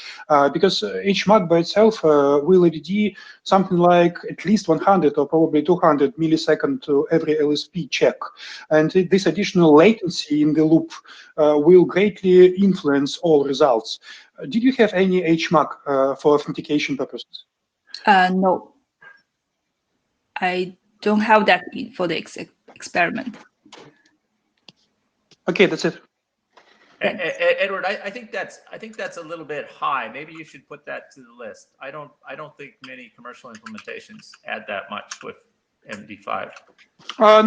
Because HMAC by itself will ADD something like at least 100 or probably 200 millisecond to every LSP check. And this additional latency in the loop will greatly influence all results. Did you have any HMAC for authentication purposes? No, I don't have that for the experiment. Okay, that's it. Edward, I think that's a little bit high. Maybe you should put that to the list. I don't think many commercial implementations add that much with MD5. No.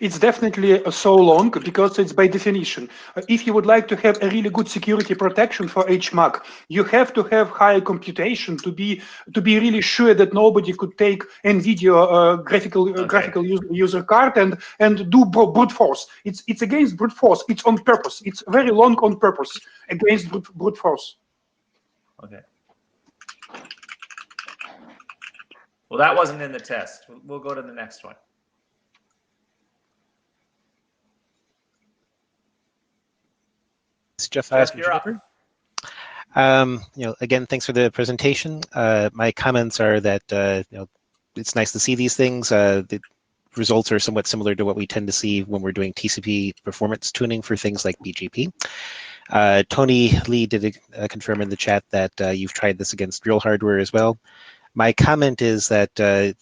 It's definitely so long because it's by definition. If you would like to have a really good security protection for HMAC, you have to have higher computation to be really sure that nobody could take NVIDIA graphical user card and do brute force. It's against brute force. It's on purpose. It's very long on purpose against brute force. Okay. Well, that wasn't in the test. We'll go to the next one. It's Jeff Jeff, you're up. Again, thanks for the presentation. My comments are that it's nice to see these things. The results are somewhat similar to what we tend to see when we're doing TCP performance tuning for things like BGP. Tony Lee did confirm in the chat that you've tried this against real hardware as well. My comment is that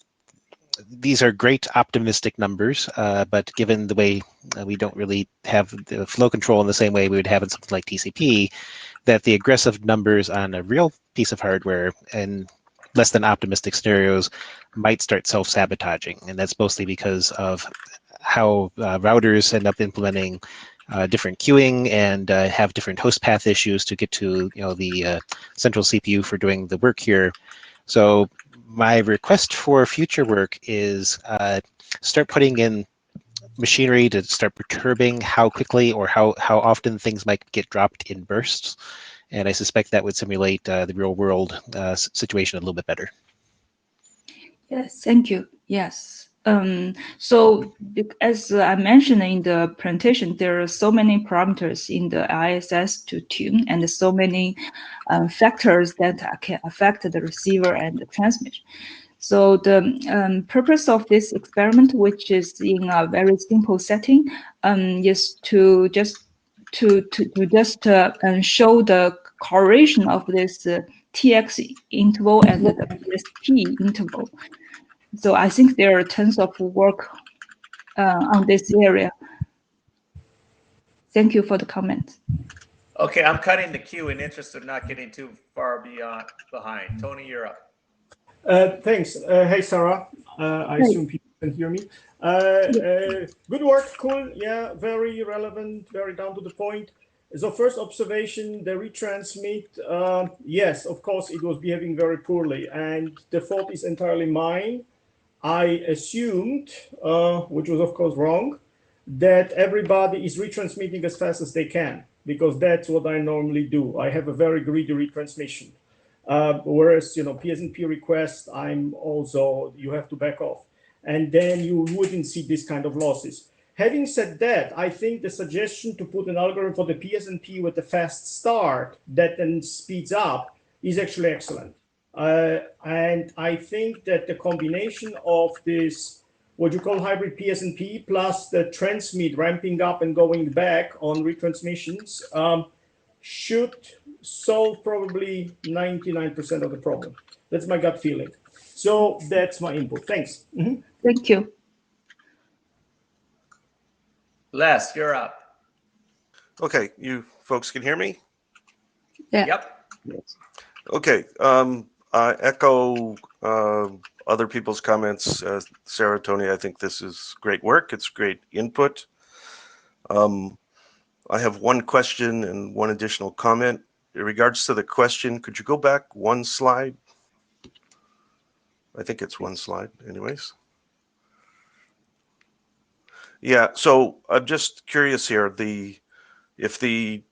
these are great optimistic numbers, but given the way we don't really have the flow control in the same way we would have in something like TCP, that the aggressive numbers on a real piece of hardware and less than optimistic scenarios might start self-sabotaging. And that's mostly because of how routers end up implementing different queuing and have different host path issues to get to the central CPU for doing the work here. So my request for future work is start putting in machinery to start perturbing how quickly or how often things might get dropped in bursts. And I suspect that would simulate the real world situation a little bit better. Yes, thank you. Yes. So as I mentioned in the presentation, there are so many parameters in the ISS to tune and so many factors that can affect the receiver and the transmission. So the purpose of this experiment, which is in a very simple setting, is to just show the correlation of this TX interval and the PSP interval. So I think there are tons of work on this area. Thank you for the comment. Okay, I'm cutting the queue in interest of not getting too far behind. Tony, you're up. Thanks. Hey, Sarah. I assume people can hear me. Good work. Cool. Yeah, very relevant, very down to the point. So first observation, the retransmit, yes, of course, it was behaving very poorly. And the fault is entirely mine. I assumed, which was of course wrong, that everybody is retransmitting as fast as they can, because that's what I normally do. I have a very greedy retransmission. Whereas, PSNP request, you have to back off. And then you wouldn't see this kind of losses. Having said that, I think the suggestion to put an algorithm for the PSNP with a fast start that then speeds up is actually excellent. And I think that the combination of this, what you call hybrid PSNP, plus the transmit ramping up and going back on retransmissions should solve probably 99% of the problem. That's my gut feeling. So that's my input. Thanks. Mm-hmm. Thank you. Les, you're up. Okay, you folks can hear me? Yeah. Yep. Yes. Okay, I echo other people's comments. Sarah, Tony, I think this is great work. It's great input. I have one question and one additional comment. in regards to the question, could you go back one slide? I think it's one slide anyways. Yeah, so I'm just curious here, if the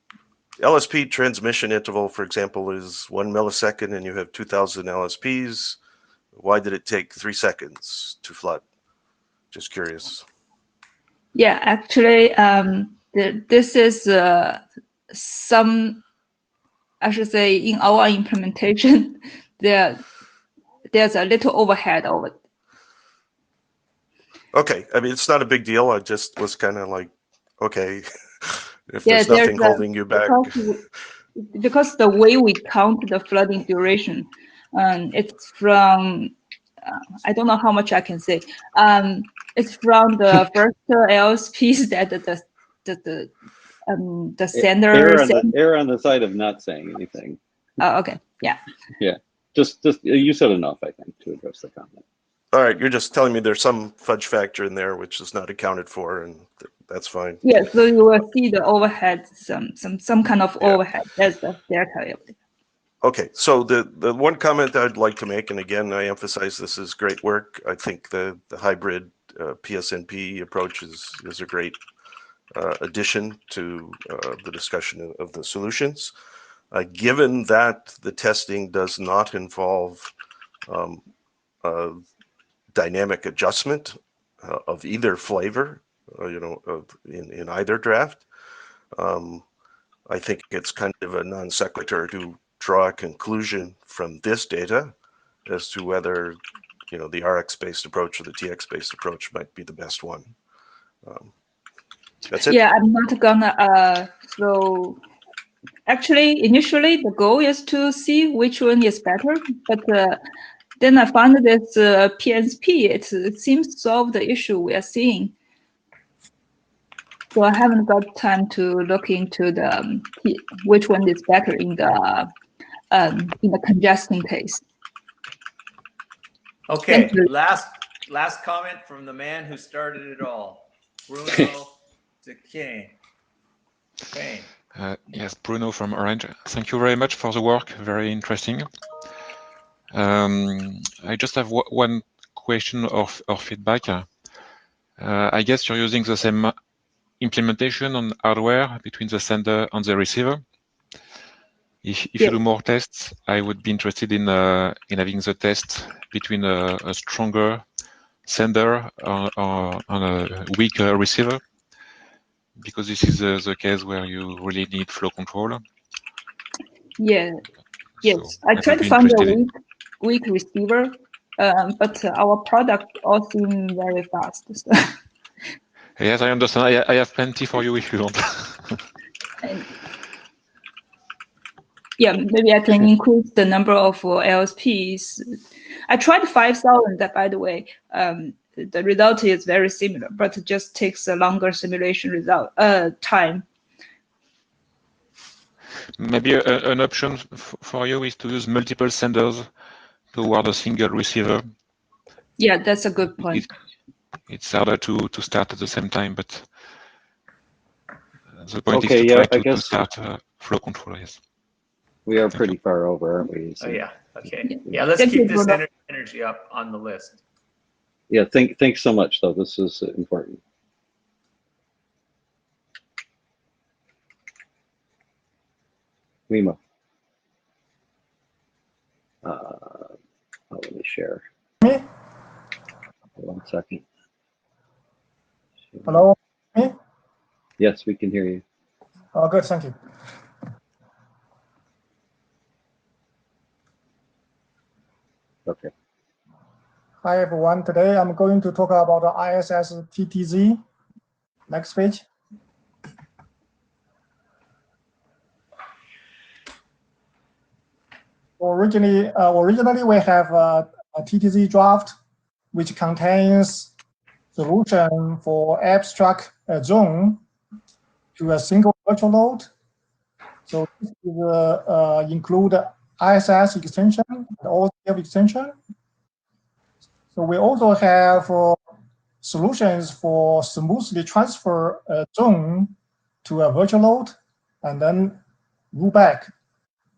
LSP transmission interval, for example, is 1 millisecond and you have 2000 LSPs, why did it take 3 seconds to flood? Just curious. Yeah, actually, this is some, I should say, in our implementation, there's a little overhead over it. Okay, I mean, it's not a big deal. I just was kind of like, okay, if there's nothing holding you back. Because the way we count the flooding duration, it's from, I don't know how much I can say. It's from the first LSPs that the sender. Err on the side of not saying anything. Oh, okay. Yeah. Yeah. Just you said enough, I think, to address the comment. All right, you're just telling me there's some fudge factor in there which is not accounted for, and that's fine. Yeah, so you will see the overhead, some kind of overhead. That's the delta. Okay, so the one comment I'd like to make, and again, I emphasize this is great work. I think the hybrid PSNP approach is a great addition to the discussion of the solutions. Given that the testing does not involve dynamic adjustment of either flavor, in either draft, I think it's kind of a non sequitur to draw a conclusion from this data as to whether the RX-based approach or the TX-based approach might be the best one. That's it. Yeah, I'm not gonna. So actually, initially the goal is to see which one is better, but then I found this PSNP. It seems to solve the issue we are seeing. So I haven't got time to look into the which one is better in the congestion case. Okay, last comment from the man who started it all, Bruno Duquesne. Yes, Bruno from Orange. Thank you very much for the work. Very interesting. I just have one question or feedback. I guess you're using the same implementation on hardware between the sender and the receiver. If you do more tests, I would be interested in having the test between a stronger sender and a weaker receiver, because this is the case where you really need flow control. Yeah. Yes, So I tried to find a weak receiver, but our product all seem very fast. So. Yes, I understand. I have plenty for you if you want. Yeah, maybe I can increase the number of LSPs. I tried 5,000, by the way. The result is very similar, but it just takes a longer simulation result time. Maybe an option for you is to use multiple senders toward a single receiver. Yeah, that's a good point. It's harder to start at the same time, but the point is to try to start flow control. Yes. We are pretty far over, aren't we? So. Oh yeah. Okay. Yeah. Let's keep this energy up on the list. Yeah. Thanks so much, though. This is important. Mimo. Let me share. Me? Hold on a second. Hello? Me? Yes, we can hear you. Oh, good. Thank you. Okay. Hi, everyone. Today I'm going to talk about the ISS TTZ. Next page. Originally, we have a TTZ draft which contains solution for abstract zone to a single virtual node. So this will include ISS extension and OCF extension. So we also have solutions for smoothly transfer a zone to a virtual node and then roll back.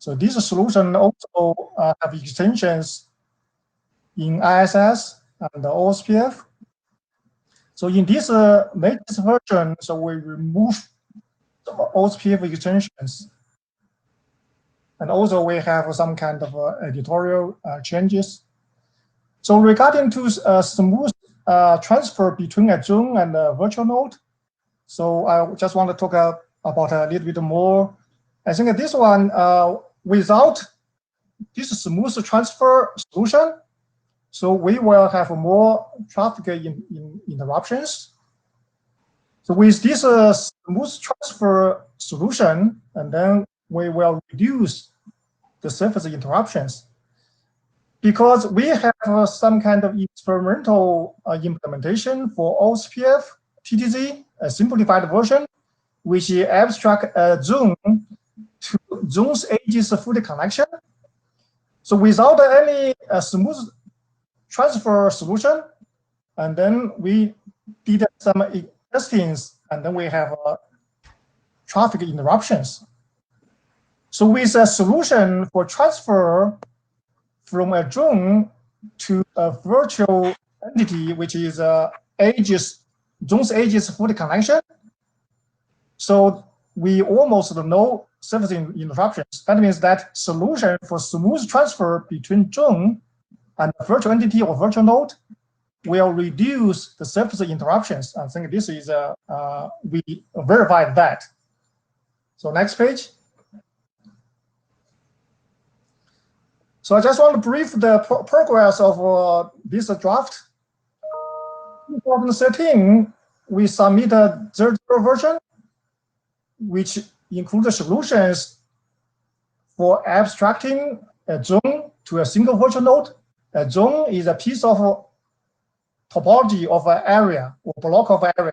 So this solution also have extensions in ISS and the OSPF. So in this latest version, so we remove the OSPF extensions. And also we have some kind of editorial changes. So regarding to smooth transfer between a Zoom and a virtual node, so I just want to talk about a little bit more. I think this one, without this smooth transfer solution, so we will have more traffic interruptions. So with this smooth transfer solution, and then we will reduce the surface interruptions. Because we have some kind of experimental implementation for OSPF TTZ, a simplified version, which abstract Zoom to Zoom's edges fully connection. So without any smooth transfer solution, and then we did some testings, and then we have traffic interruptions. So with a solution for transfer from a Zoom to a virtual entity, which is Zoom's edges fully connection, so we almost no surface interruptions. That means that solution for smooth transfer between Zoom and a virtual entity or virtual node will reduce the surface interruptions. I think this is we verified that. So next page. So I just want to brief the progress of this draft. In 2013, we submitted third version, which includes solutions for abstracting a Zoom to a single virtual node. A Zoom is a piece of topology of an area or block of area.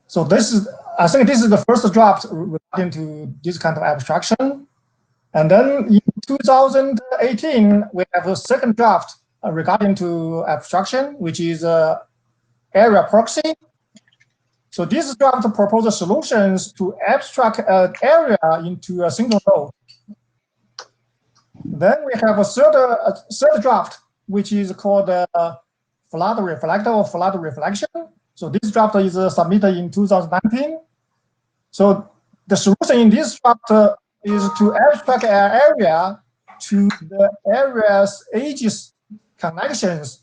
So this is, I think this is the first draft relating to this kind of abstraction. And then in 2018, we have a second draft regarding to abstraction, which is area proxy. So this draft proposes solutions to abstract an area into a single node. Then we have a third draft, which is called flood reflector or flood reflection. So this draft is submitted in 2019. So the solution in this draft is to abstract an area to the area's edges connections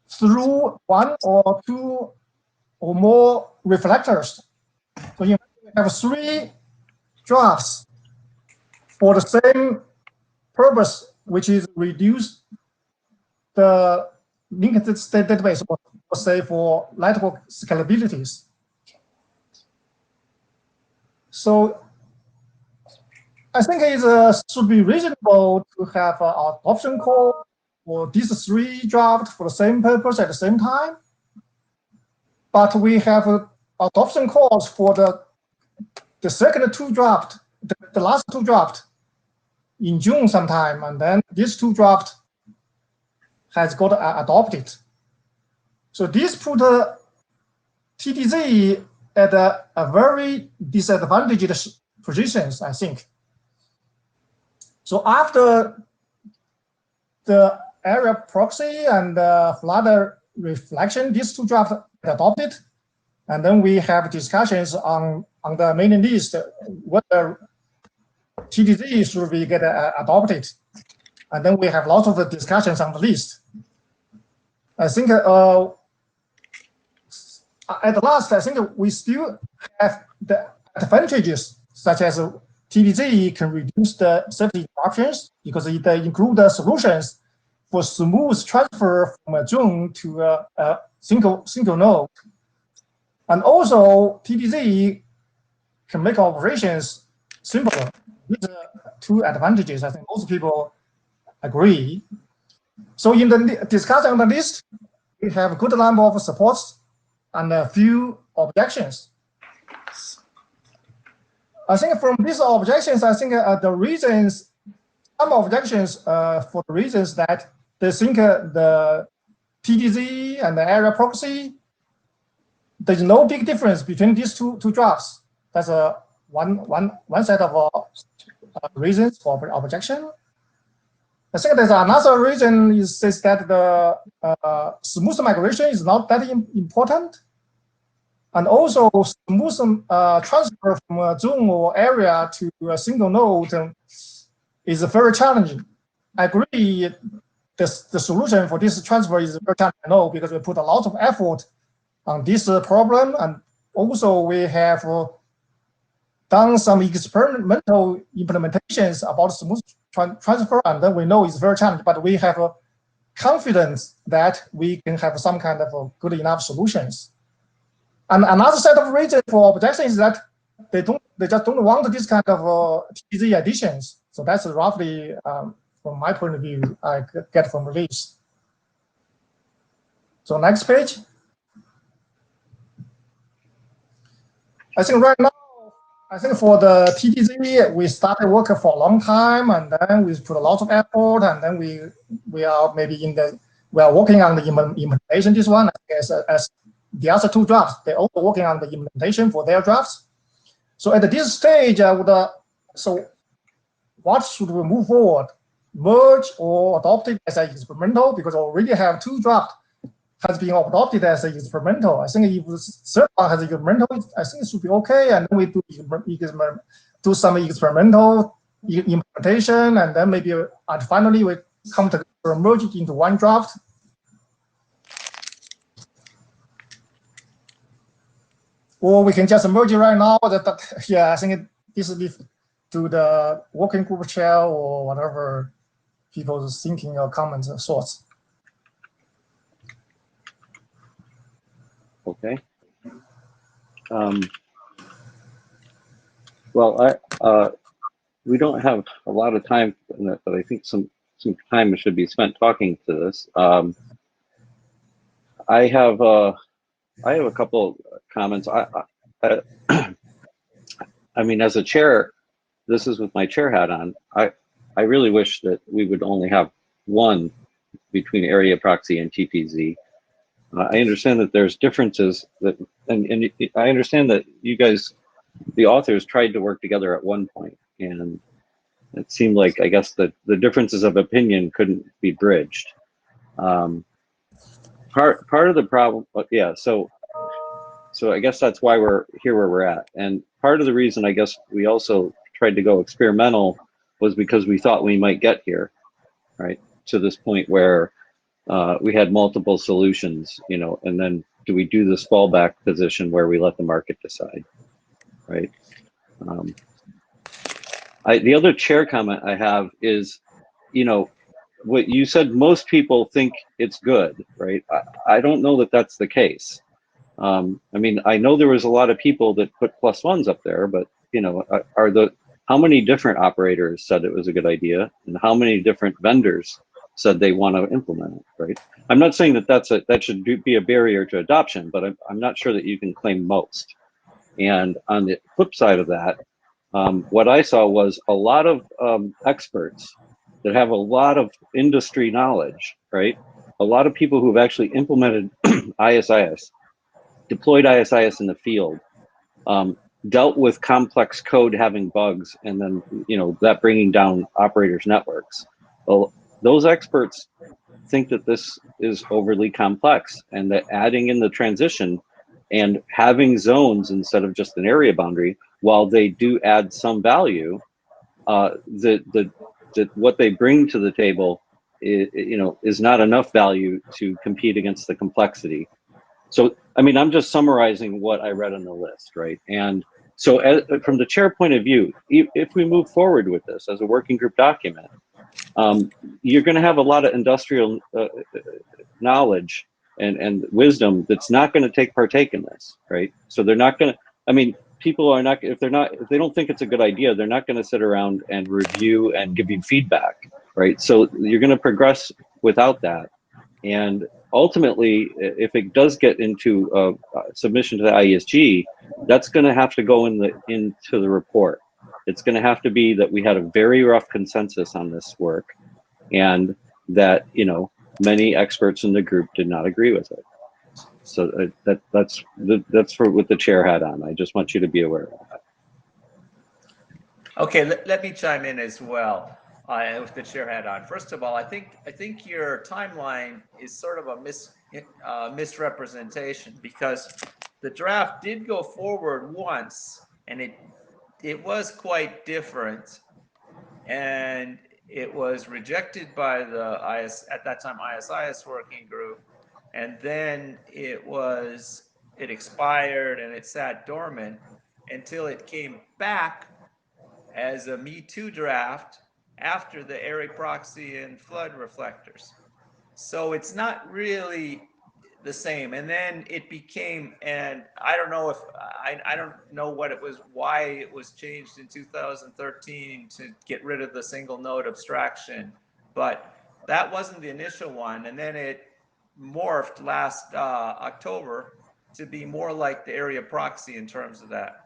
through one or two or more reflectors. So you have three drafts for the same purpose, which is reduce the linked state database, or say for network scalabilities. So I think it should be reasonable to have an adoption call for these three drafts for the same purpose at the same time. But we have adoption calls for the second two drafts, the last two drafts in June sometime, and then these two drafts has got adopted. So this put TTZ at a very disadvantaged positions, I think. So after the area proxy and flood reflection, these two drafts adopted, and then we have discussions on the mailing list whether TTZ should be get adopted, and then we have lots of discussions on the list. I think at last, I think we still have the advantages such as TTZ can reduce the safety interruptions because it includes the solutions for smooth transfer from a Zoom to a single node. And also TTZ can make operations simpler. These are two advantages. I think most people agree. So in the discussion on the list, we have a good number of supports and a few objections. I think from these objections, I think the reasons, some objections for the reasons that they think the TTZ and the area proxy, there's no big difference between these two drafts. That's one set of reasons for objection. I think there's another reason is that the smooth migration is not that important, and also smooth transfer from a zone or area to a single node is very challenging. I agree. The solution for this transfer is very challenging. I know, because we put a lot of effort on this problem, and also we have done some experimental implementations about smooth transfer, and then we know it's very challenging, but we have confidence that we can have some kind of good enough solutions. And another set of reasons for objection is that they just don't want this kind of TZ additions. So that's roughly, from my point of view, I get from this. So next page. I think right now, for the TTZ, we started working for a long time, and then we put a lot of effort, and then we are working on the implementation. This one, as the other two drafts, they're also working on the implementation for their drafts. So at this stage, I would so what should we move forward? Merge or adopt it as an experimental, because we already have two drafts has been adopted as an experimental. I think if the third one has an experimental, I think it should be okay. And then we do some experimental implementation, and then maybe and finally we come to merge it into one draft. Or we can just merge it right now. Yeah, I think this will be to the working group chair or whatever people's thinking or comments or thoughts. Okay. Well, we don't have a lot of time, but I think some time should be spent talking to this. I have a couple comments. I mean, as a chair, this is with my chair hat on. I really wish that we would only have one between area proxy and TPZ. I understand that there's differences and I understand that you guys, the authors, tried to work together at one point, and it seemed like, I guess, the differences of opinion couldn't be bridged. Part of the problem, yeah. So I guess that's why we're here where we're at. And part of the reason, I guess, we also tried to go experimental was because we thought we might get here, right, to this point where we had multiple solutions, you know, and then do we do this fallback position where we let the market decide, right? The other chair comment I have is, you know, what you said, most people think it's good, right? I don't know that that's the case. I mean, I know there was a lot of people that put +1s up there, but, you know, how many different operators said it was a good idea, and how many different vendors said they want to implement it, right? I'm not saying that that should be a barrier to adoption, but I'm not sure that you can claim most. And on the flip side of that, what I saw was a lot of experts that have a lot of industry knowledge, right? A lot of people who've actually implemented ISIS, deployed ISIS in the field, dealt with complex code having bugs, and then, you know, that bringing down operators' networks. Well, those experts think that this is overly complex, and that adding in the transition and having zones instead of just an area boundary, while they do add some value, what they bring to the table, is not enough value to compete against the complexity. So, I mean, I'm just summarizing what I read on the list, right? And so from the chair point of view, if we move forward with this as a working group document, you're going to have a lot of industrial knowledge and wisdom that's not going to partake in this, right? So they're not going to, I mean, people are not, if they don't think it's a good idea, they're not going to sit around and review and give you feedback, right? So you're going to progress without that. And ultimately, if it does get into submission to the IESG, that's going to have to go into the report. It's going to have to be that we had a very rough consensus on this work, and that, you know, many experts in the group did not agree with it. So that's for with the chair hat on. I just want you to be aware of that. Okay, let me chime in as well with the chair hat on. First of all, I think your timeline is sort of a misrepresentation, because the draft did go forward once, and it was quite different, and it was rejected by the at that time ISIS working group, and then it expired and it sat dormant until it came back as a Me Too draft after the area proxy and flood reflectors. So it's not really the same. And then it became, and I don't know if, I don't know what it was, why it was changed in 2013 to get rid of the single node abstraction, but that wasn't the initial one. And then it morphed last October to be more like the area proxy in terms of that.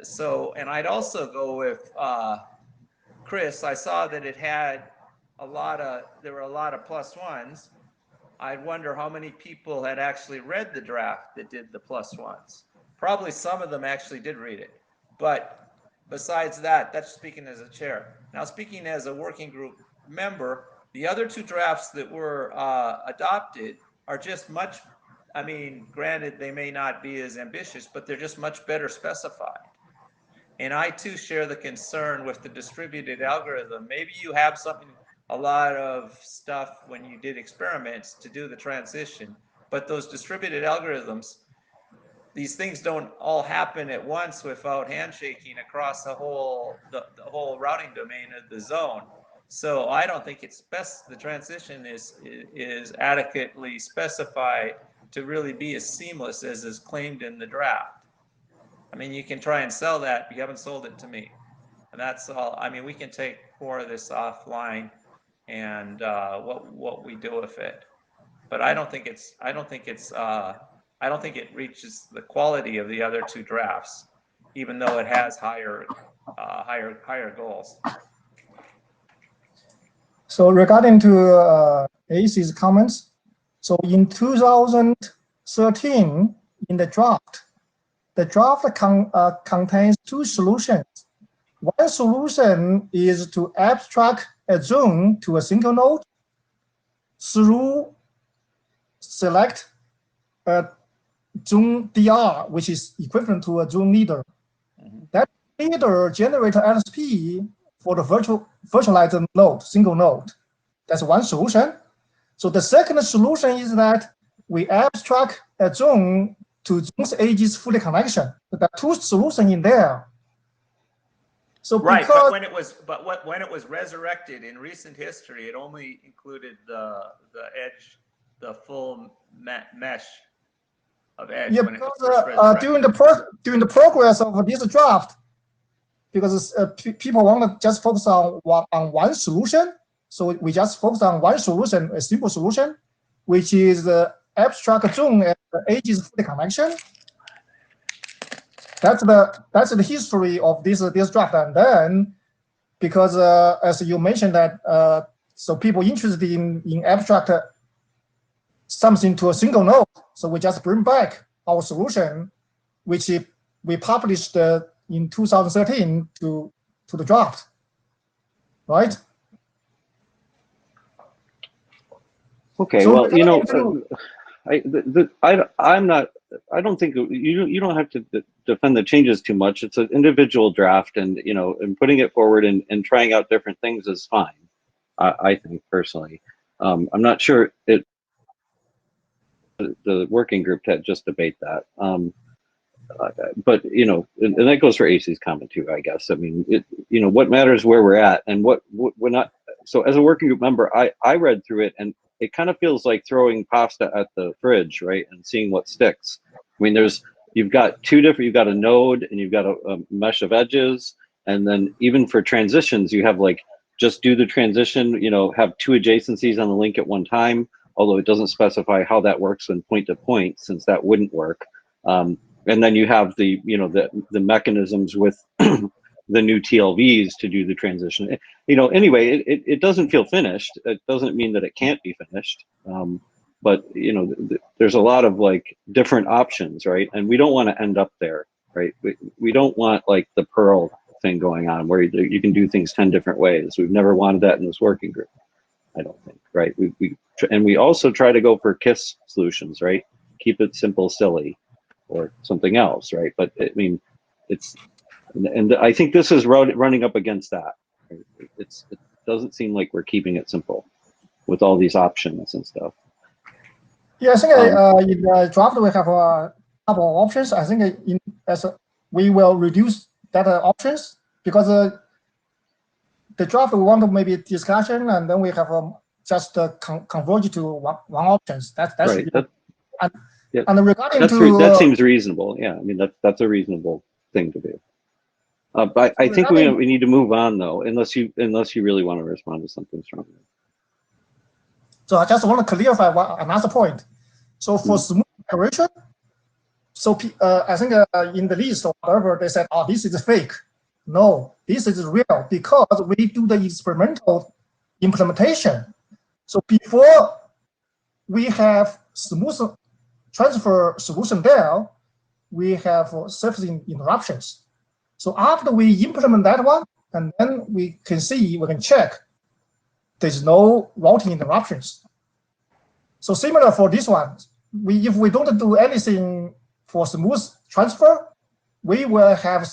So, and I'd also go with Chris. I saw that it had there were a lot of +1s. I'd wonder how many people had actually read the draft that did the +1s. Probably some of them actually did read it. But besides that, that's speaking as a chair. Now, speaking as a working group member, the other two drafts that were adopted are just much, I mean, granted, they may not be as ambitious, but they're just much better specified. And I too share the concern with the distributed algorithm. Maybe you have a lot of stuff when you did experiments to do the transition, but those distributed algorithms, these things don't all happen at once without handshaking across the whole routing domain of the zone. So I don't think the transition is adequately specified to really be as seamless as is claimed in the draft. I mean, you can try and sell that, but you haven't sold it to me. And that's all. I mean, we can take more of this offline and what we do with it. But I don't think it reaches the quality of the other two drafts, even though it has higher goals. So regarding to AC's comments, so in 2013, in the draft contains two solutions. One solution is to abstract a zone to a single node through select a zone DR, which is equivalent to a zone leader. That leader generates LSP for the virtualized node, single node. That's one solution. So the second solution is that we abstract a zone to zone's edges fully connection. So there are two solutions in there. So right, but when it was resurrected in recent history, it only included the edge, the full mesh of edge. Yeah, when because it was first during the progress of this draft, because people want to just focus on one solution, so we just focus on one solution, a simple solution, which is the abstract zone at the edges fully connection. That's the history of this draft. And then, because as you mentioned that, so people interested in abstract something to a single node, so we just bring back our solution, which we published in 2013 to the draft, right? Okay, So well, you know, I don't think you don't have to defend the changes too much. It's an individual draft, and you know, and putting it forward and trying out different things is fine. I think personally, I'm not sure the working group to just debate that. But you know, and that goes for AC's comment too, I guess. I mean, you know, what matters where we're at, and what we're not. So as a working group member, I read through it, and it kind of feels like throwing pasta at the fridge, right, and seeing what sticks. I mean, you've got you've got a node, and you've got a mesh of edges, and then even for transitions, you have like just do the transition. You know, have two adjacencies on the link at one time. Although it doesn't specify how that works when point to point, since that wouldn't work. And then you have the mechanisms with the new TLVs to do the transition. You know, anyway, it doesn't feel finished. It doesn't mean that it can't be finished. But you know, there's a lot of like different options, right? And we don't want to end up there. right? We don't want like the Perl thing going on where you can do things 10 different ways. We've never wanted that in this working group, I don't think, right? We also try to go for KISS solutions, right? Keep it simple, silly, or something else, right? But I mean, and I think this is running up against that. Right? It doesn't seem like we're keeping it simple with all these options and stuff. Yeah, I think in the draft we have a couple of options. I think we will reduce that options because the draft we want to maybe discussion, and then we have just converge to one options. That's right. And regarding that seems reasonable. Yeah, I mean that's a reasonable thing to do. But I think we need to move on though, unless you really want to respond to something stronger. So I just want to clarify another point. So for smooth operation, so I think in the list or whatever they said, oh, this is fake. No, this is real because we do the experimental implementation. So before we have smooth transfer solution there, we have surface interruptions. So after we implement that one, and then we can check there's no routing interruptions. So similar for this one, if we don't do anything for smooth transfer, we will have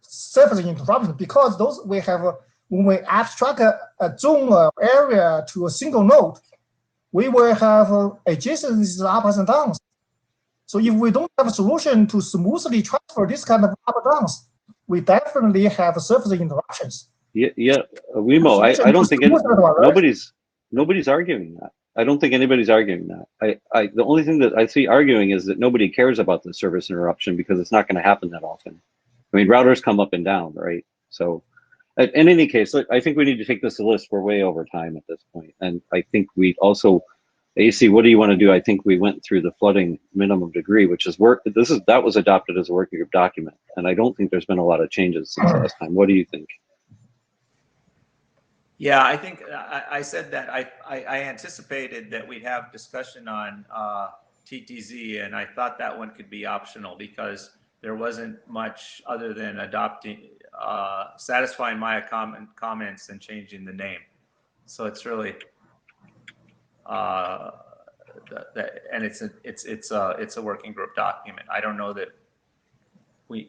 surface interruption because those we have when we abstract a zone or area to a single node, we will have adjacencies ups and downs. So if we don't have a solution to smoothly transfer this kind of up and downs, we definitely have surface interruptions. Yeah, Wemo, I don't think nobody's arguing that. I don't think anybody's arguing that. The only thing that I see arguing is that nobody cares about the service interruption because it's not going to happen that often. I mean, routers come up and down, right? So in any case, I think we need to take this to list. We're way over time at this point. And I think we also, AC, what do you want to do? I think we went through the flooding minimum degree, which is that was adopted as a working group document. And I don't think there's been a lot of changes since last time. What do you think? Yeah, I think I said that I anticipated that we'd have discussion on TTZ, and I thought that one could be optional because there wasn't much other than satisfying my comments and changing the name. So it's really, and it's a working group document. I don't know that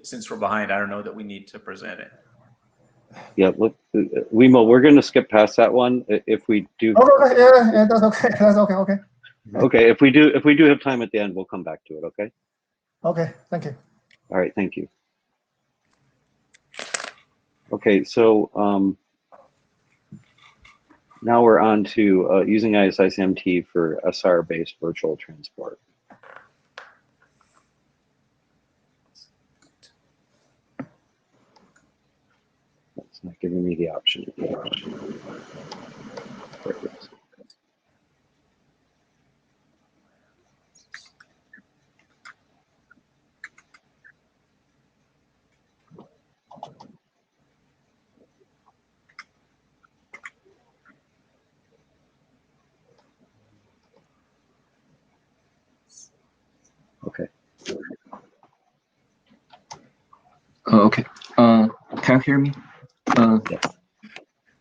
since we're behind, I don't know that we need to present it. Yeah, look, Wemo, we're going to skip past that one if we do. Oh, okay, yeah, that's okay. That's okay. Okay. Okay, if we do have time at the end, we'll come back to it. Okay. Okay. Thank you. All right. Thank you. Okay, so now we're on to using ISICMT for SR-based virtual transport. It's not giving me the option. There it is. Okay. Okay. Can you hear me?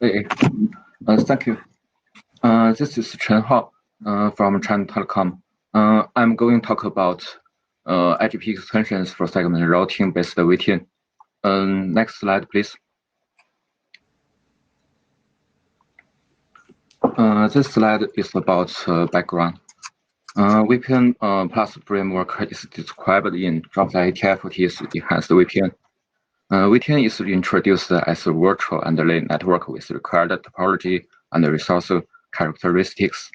Yes. Thank you. This is Chen Hao from China Telecom. I'm going to talk about IGP extensions for segment routing based VPN. Next slide, please. This slide is about background. VPN plus framework is described in draft IETF is enhanced VPN. VPN is introduced as a virtual underlay network with required topology and resource characteristics.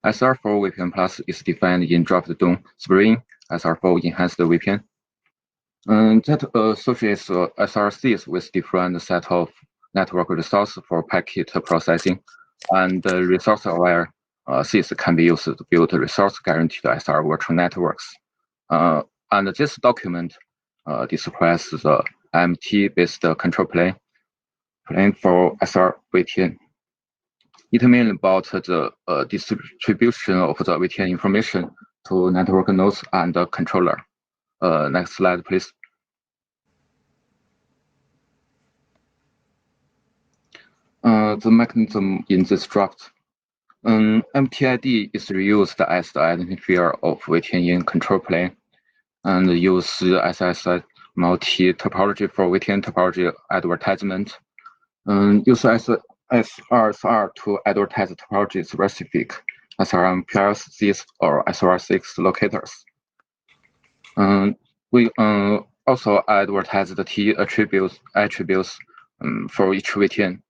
SR4 VPN Plus is defined in drop-down Spring SR4 enhanced VPN. That associates SRCs with different set of network resources for packet processing, and resource-aware Cs can be used to build resource-guaranteed SR virtual networks. And this document describes the MT-based control plane for SR VPN. It means about the distribution of the VPN information to network nodes and the controller. Next slide, please. The mechanism in this draft. MTID is reused as the identifier of VTN in control plane, and use SSI multi-topology for VTN topology advertisement. Use SRSR to advertise topology-specific SRM PLCs or SR6 locators. We also advertise the T attributes for each VTN.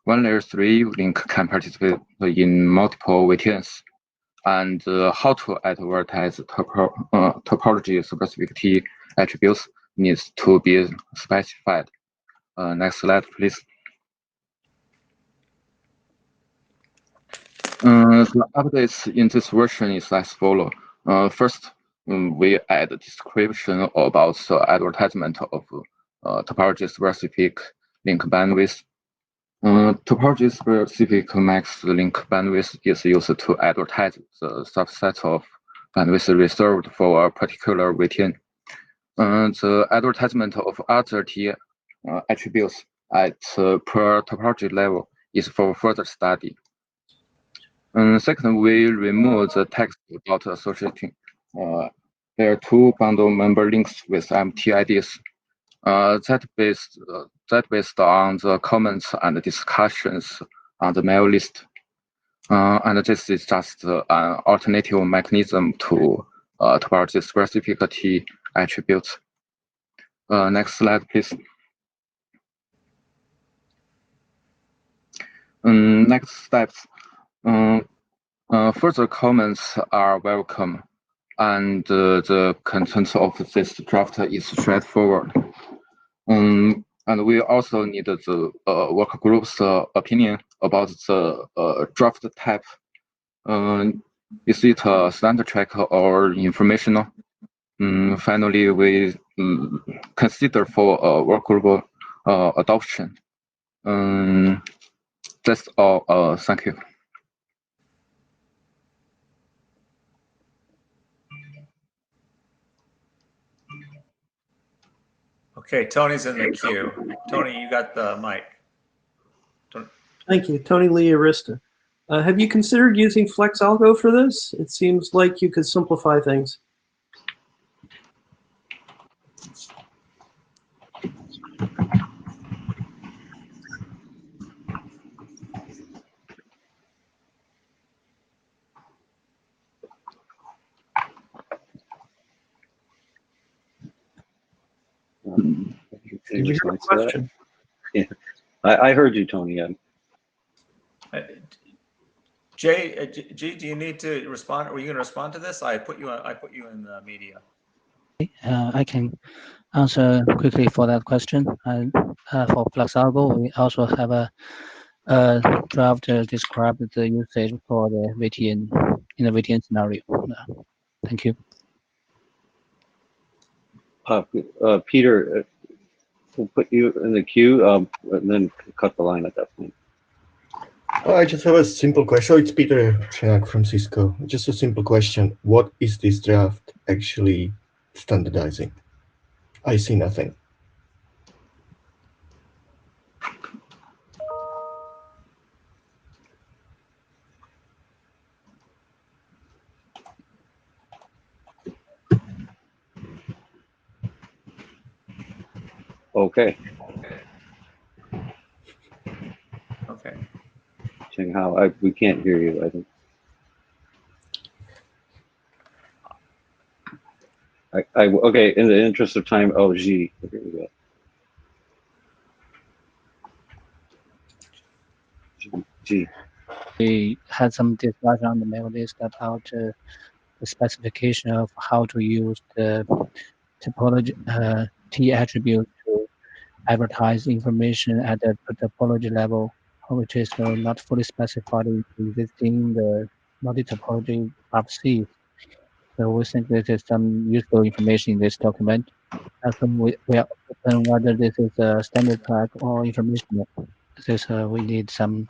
One layer 3 link can participate in multiple VTNs, and how to advertise topology-specific T attributes needs to be specified. Next slide, please. The updates in this version is as follows. First, we add a description about the advertisement of topology-specific link bandwidth. Topology-specific max link bandwidth is used to advertise the subset of bandwidth reserved for a particular VTN. The advertisement of other T attributes at per topology level is for further study. Second, we remove the text about associating layer 2 bundle member links with MTIDs. That based on the comments and discussions on the mail list. And this is just an alternative mechanism to topology-specific T attributes. Next slide, please. Next steps. Further comments are welcome, and the content of this draft is straightforward. And we also need the work group's opinion about the draft type. Is it a standard track or informational? Finally, we consider for work group adoption. That's all. Thank you. Okay, Tony's in the queue. Tony, you got the mic. Thank you. Tony Lee Arista. Have you considered using FlexAlgo for this? It seems like you could simplify things. Did you hear my question? Yeah, I heard you, Tony. G, do you need to respond? Were you going to respond to this? I put you in the media. I can answer quickly for that question. And for FlexAlgo, we also have a draft described the usage for the VTN in the VTN scenario. Thank you. Peter, we'll put you in the queue and then cut the line at that point. I just have a simple question. It's Peter Chenak from Cisco. Just a simple question. What is this draft actually standardizing? I see nothing. Okay. Okay. Cheng Hao, we can't hear you, I think. Okay, in the interest of time, G, here we go. G. We had some discussion on the mail list about the specification of how to use the topology T attribute to advertise information at the topology level, which is not fully specified within the multi-topology RC. So we think this is some useful information in this document. So we are open whether this is a standard track or informational. This we need some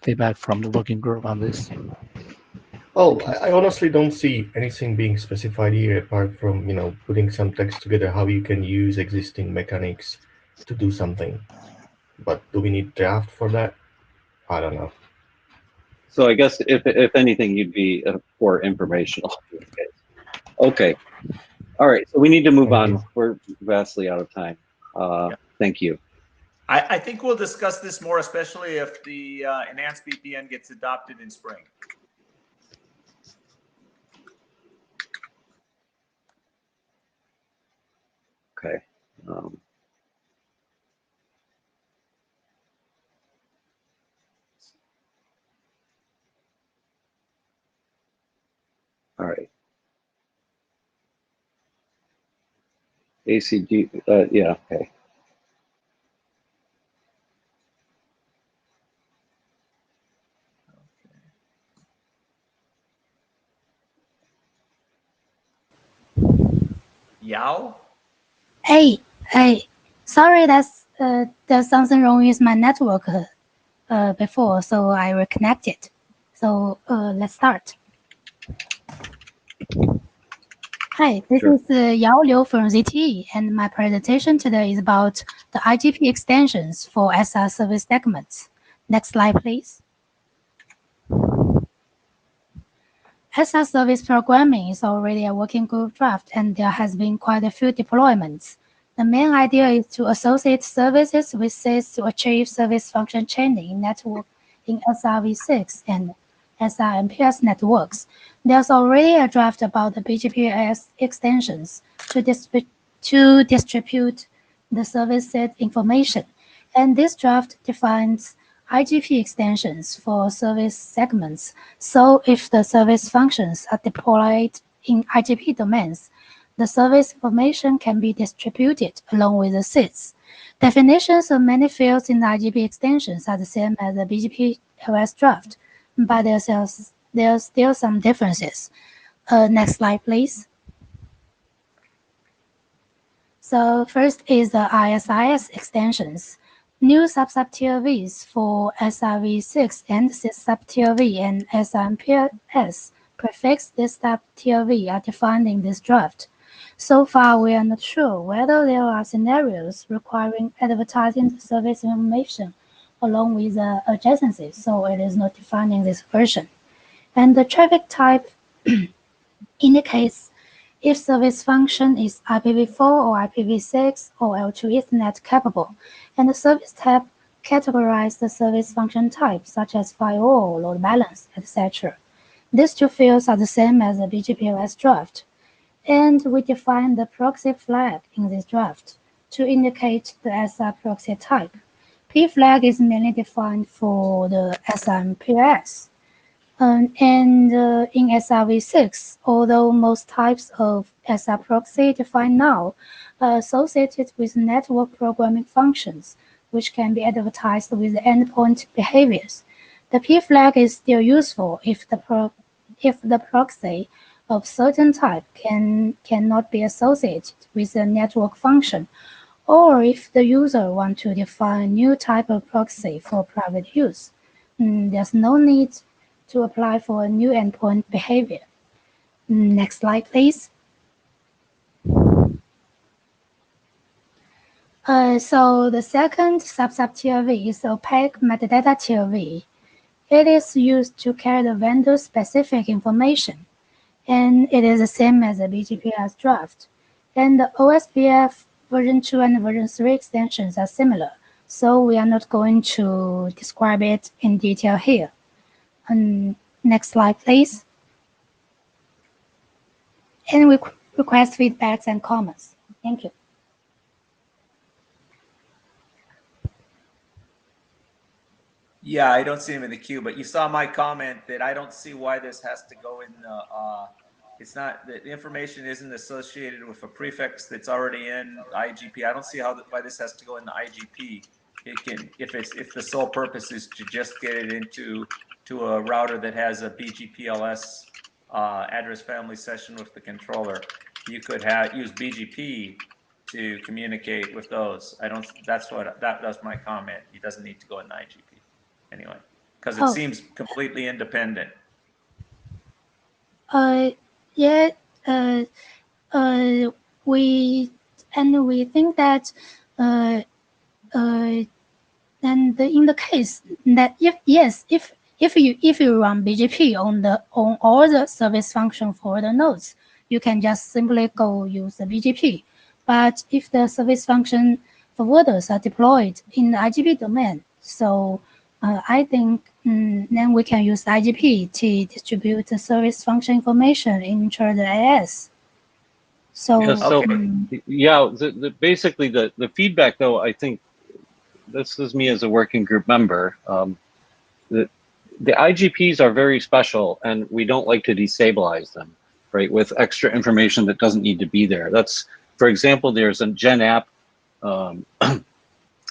feedback from the working group on this. Oh, I honestly don't see anything being specified here apart from, putting some text together how you can use existing mechanics to do something. But do we need draft for that? I don't know. So I guess if anything, you'd be for informational in this case. Okay. All right. So we need to move on. We're vastly out of time. Thank you. I think we'll discuss this more, especially if the enhanced VPN gets adopted in spring. Okay. All right. ACG, yeah, okay. Yao? Hey, sorry, there's something wrong with my network before, so I reconnected. So let's start. Hi, this is Yao Liu from ZTE, and my presentation today is about the IGP extensions for SR service segments. Next slide, please. SR service programming is already a working group draft, and there has been quite a few deployments. The main idea is to associate services with SYS to achieve service function chaining in network in SRv6 and SRMPS networks. There's already a draft about the BGP extensions to distribute the service set information, and this draft defines IGP extensions for service segments. So if the service functions are deployed in IGP domains, the service information can be distributed along with the SIDs. Definitions of many fields in the IGP extensions are the same as the BGP LS draft, but there's still some differences. Next slide, please. So first is the ISIS extensions. New sub-TLVs for SRv6 and SYS sub-TLV and SRMPS prefix this sub-TLV are defined in this draft. So far, we are not sure whether there are scenarios requiring advertising the service information along with the adjacencies, so it is not defined in this version. And the traffic type indicates if service function is IPv4 or IPv6 or L2 Ethernet capable, and the service type categorizes the service function type, such as firewall, load balance, etc. These two fields are the same as the BGPOS draft. And we define the proxy flag in this draft to indicate the SR proxy type. P flag is mainly defined for the SRMPS. And in SRv6, although most types of SR proxy defined now are associated with network programming functions, which can be advertised with endpoint behaviors, the P flag is still useful if the proxy of certain type cannot be associated with a network function, or if the user wants to define a new type of proxy for private use. There's no need to apply for a new endpoint behavior. Next slide, please. So the second sub-TLV is opaque metadata TLV. It is used to carry the vendor-specific information, and it is the same as the BGPS draft. And the OSPF version 2 and version 3 extensions are similar, so we are not going to describe it in detail here. Next slide, please. And we request feedbacks and comments. Thank you. Yeah, I don't see him in the queue, but you saw my comment that I don't see why this has to go in the, it's not, the information isn't associated with a prefix that's already in IGP. I don't see why this has to go in the IGP. It can, if the sole purpose is to just get it into a router that has a BGPLS address family session with the controller, you could use BGP to communicate with those. That was my comment. It doesn't need to go in the IGP. Anyway, because it seems completely independent. Yeah. We think that And in the case that if you run BGP on all the service function for the nodes, you can just simply go use the BGP. But if the service function forwarders are deployed in the IGP domain, so I think then we can use IGP to distribute the service function information into the AS. So, yeah, basically the feedback though, I think this is me as a working group member. The IGPs are very special, and we don't like to destabilize them, right? With extra information that doesn't need to be there. That's, for example, there's a Gen app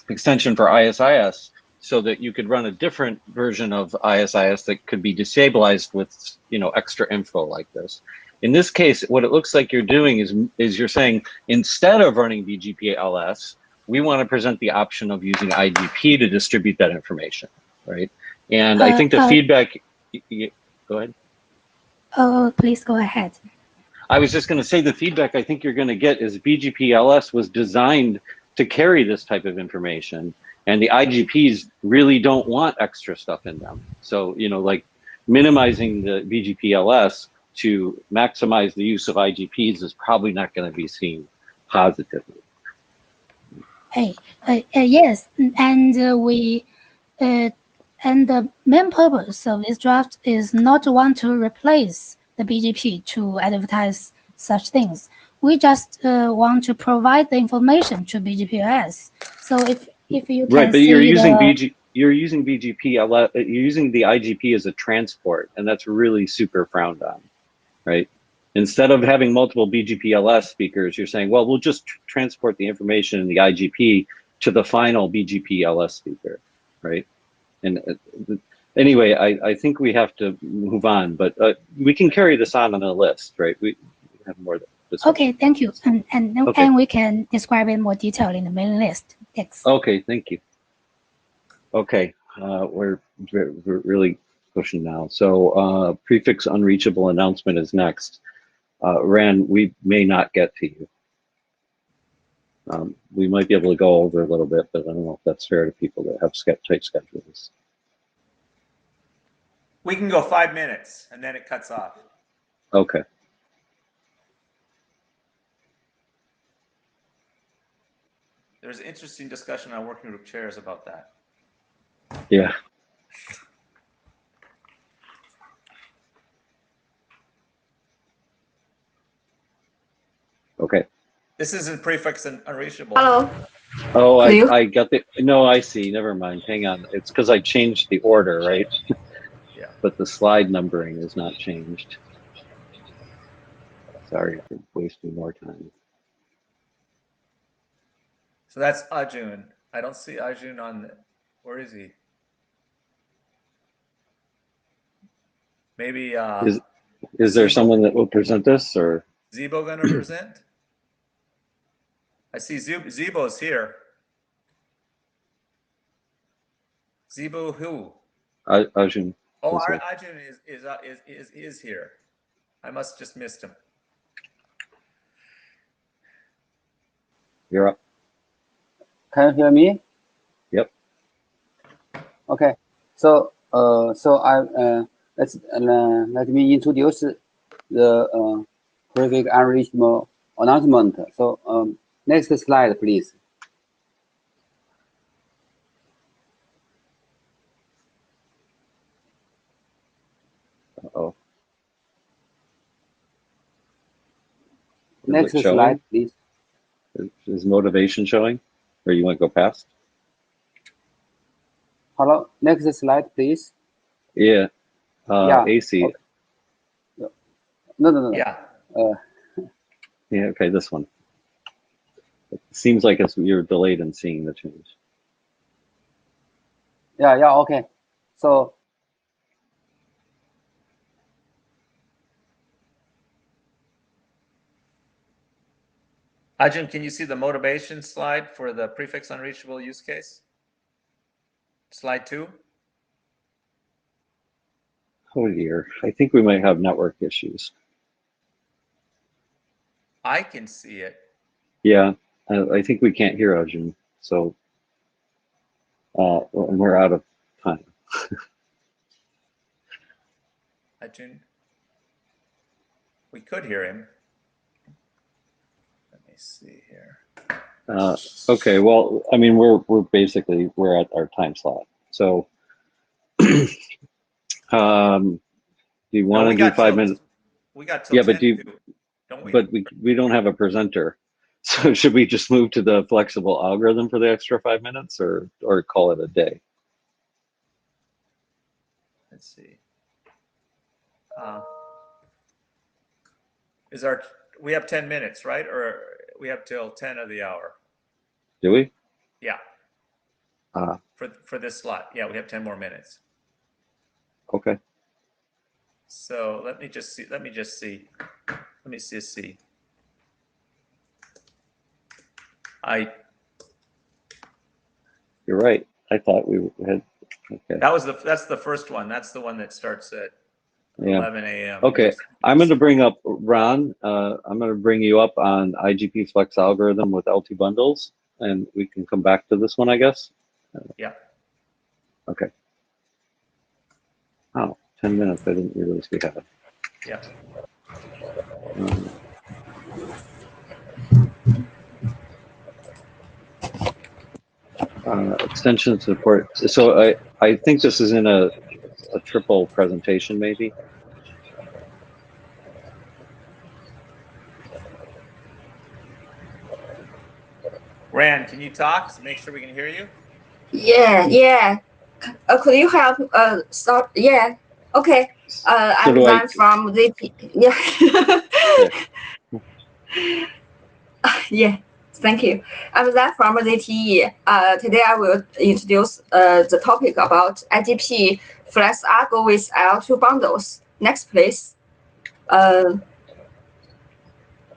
extension for ISIS, so that you could run a different version of ISIS that could be destabilized with, you know, extra info like this. In this case, what it looks like you're doing is you're saying, instead of running BGP-LS, we want to present the option of using IGP to distribute that information, right? And I think the feedback, go ahead. Oh, please go ahead. I was just going to say the feedback I think you're going to get is BGP-LS was designed to carry this type of information, and the IGPs really don't want extra stuff in them. So, you know, like minimizing the BGP-LS to maximize the use of IGPs is probably not going to be seen positively. Yes, and and the main purpose of this draft is not to want to replace the BGP to advertise such things. We just want to provide the information to BGPS. So if you can right, but see you're using BGP, you're using the IGP as a transport, and that's really super frowned on, right? Instead of having multiple BGP-LS speakers, you're saying, well, we'll just transport the information in the IGP to the final BGP-LS speaker, right? And anyway, I think we have to move on, but we can carry this on a list, right? We have more discussion. Okay, thank you. And we can describe in more detail in the mailing list. Thanks. Okay, thank you. Okay, we're really pushing now. So prefix unreachable announcement is next. Ran, we may not get to you. We might be able to go over a little bit, but I don't know if that's fair to people that have tight schedules. We can go 5 minutes and then it cuts off. Okay. There's interesting discussion on working group chairs about that. Yeah. Okay. This isn't prefix and unreachable. Hello. Oh, I got the, no, I see. Never mind. Hang on. It's because I changed the order, right? Yeah. But the slide numbering is not changed. Sorry for wasting more time. So that's Arjun. I don't see Arjun on the, where is he? Maybe is there someone that will present this, or Zibo gonna present? I see Zibo's here. Zibo who? Arjun. Oh, Arjun is here. I must just missed him. You're up. Can you hear me? Yep. Okay. So let me introduce the prefix unreachable announcement. So next slide, please. Uh-oh. Next slide, please. Is motivation showing, or you want to go past? Hello. Next slide, please. Yeah. Yeah. AC. Okay. No. Yeah. Yeah. Okay. This one. It seems like you're delayed in seeing the change. Yeah. Okay. So. Arjun, can you see the motivation slide for the prefix unreachable use case? Slide 2. Oh dear. I think we might have network issues. I can see it. Yeah. I think we can't hear Arjun. So and we're out of time. Ajun, we could hear him. Let me see here. Okay, well, I mean, we're at our time slot. So, do you want to do 5 minutes? We got till Yeah, but 10 don't we? But we don't have a presenter. So should we just move to the flexible algorithm for the extra 5 minutes, or call it a day? Let's see. We have 10 minutes, right? Or we have till 10 of the hour? Do we? Yeah. For this slot, yeah, we have 10 more minutes. Okay. So let me just see. Let me see. You're right. I thought we had. Okay. That's the first one. That's the one that starts at 11 a.m. Okay. I'm going to bring up Ron. I'm going to bring you up on IGP Flex algorithm with L2 bundles, and we can come back to this one, I guess. Yeah. Okay. Oh, 10 minutes. I didn't realize we had it. Yeah. Extension support. So I think this is in a triple presentation, maybe. Rand, can you talk to make sure we can hear you? Yeah. Could you help? Start. Yeah. Okay. I'm Ran from ZP. Yeah. Yeah. Thank you. I'm Ran from ZTE. Today I will introduce the topic about IGP Flex Algo with L2 bundles. Next, please.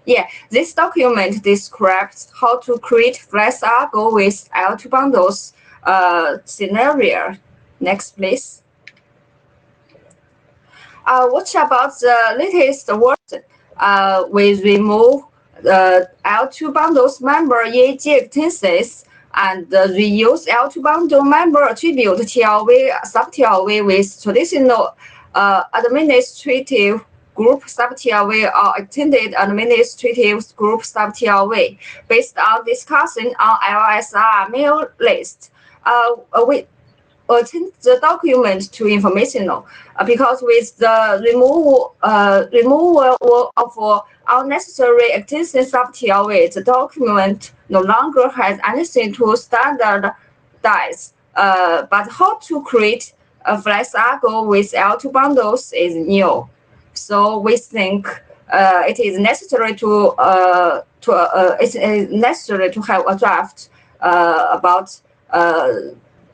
Yeah, this document describes how to create Flex Algo with L2 bundles scenario. Next, please. What about the latest version? We remove the L2 bundles member EAG extensions and reuse L2 bundle member attribute TLV, sub-TLV with traditional administrative group sub-TLV or extended administrative group sub-TLV based on discussion on LSR mail list. We change the document to informational because with the removal of unnecessary extension sub-TLV, the document no longer has anything to standardize. But how to create a Flex Algo with L2 bundles is new. So we think it is necessary to have a draft about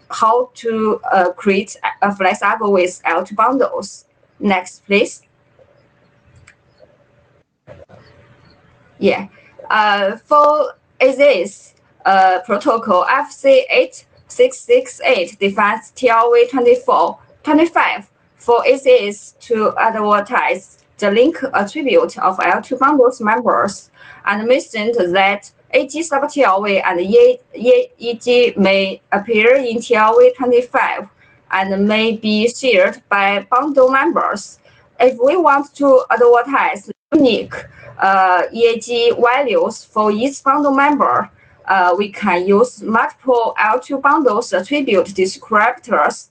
how to create a Flex Algo with L2 bundles. Next, please. Yeah. For this protocol, FC8668 defines TLV 2425 for ACS to advertise the link attribute of L2 bundles members and mentioned that AG sub-TLV and EAG may appear in TLV 25 and may be shared by bundle members. If we want to advertise unique EAG values for each bundle member, we can use multiple L2 bundles attribute descriptors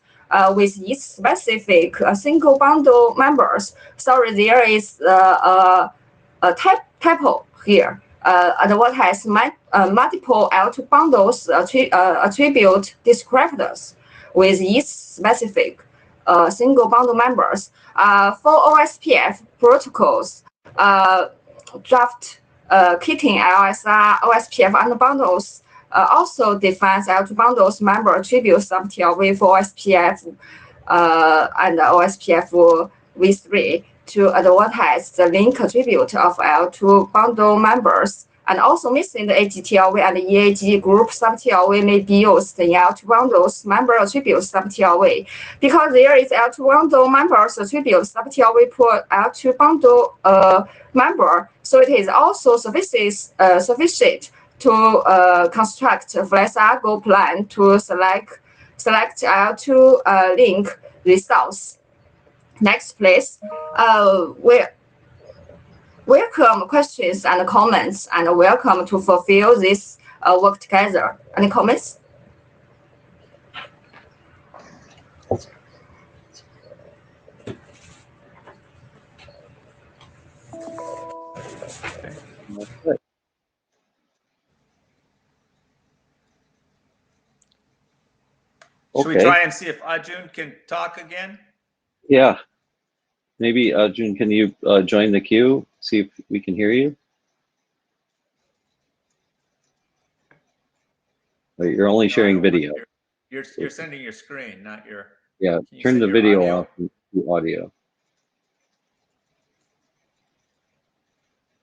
with each specific single bundle members. Sorry, there is a typo here. Advertise multiple L2 bundles attribute descriptors with each specific single bundle members. For OSPF protocols, draft kitting LSR, OSPF, and bundles also defines L2 bundles member attributes sub-TLV for OSPF and OSPF v3 to advertise the link attribute of L2 bundle members. And also missing the AGTLV and EAG group sub-TLV may be used in L2 bundles member attributes sub-TLV. Because there is L2 bundle members attribute sub-TLV per L2 bundle member, so it is also sufficient to construct a Flex Algo plan to select select L2 link results. Next, please. Welcome questions and comments, and welcome to fulfill this work together. Any comments? Okay. Should we try and see if Arjun can talk again? Yeah. Maybe June, can you join the queue? See if we can hear you. Or you're only sharing video. You're sending your screen, not your. Yeah. Turn the video off and the audio.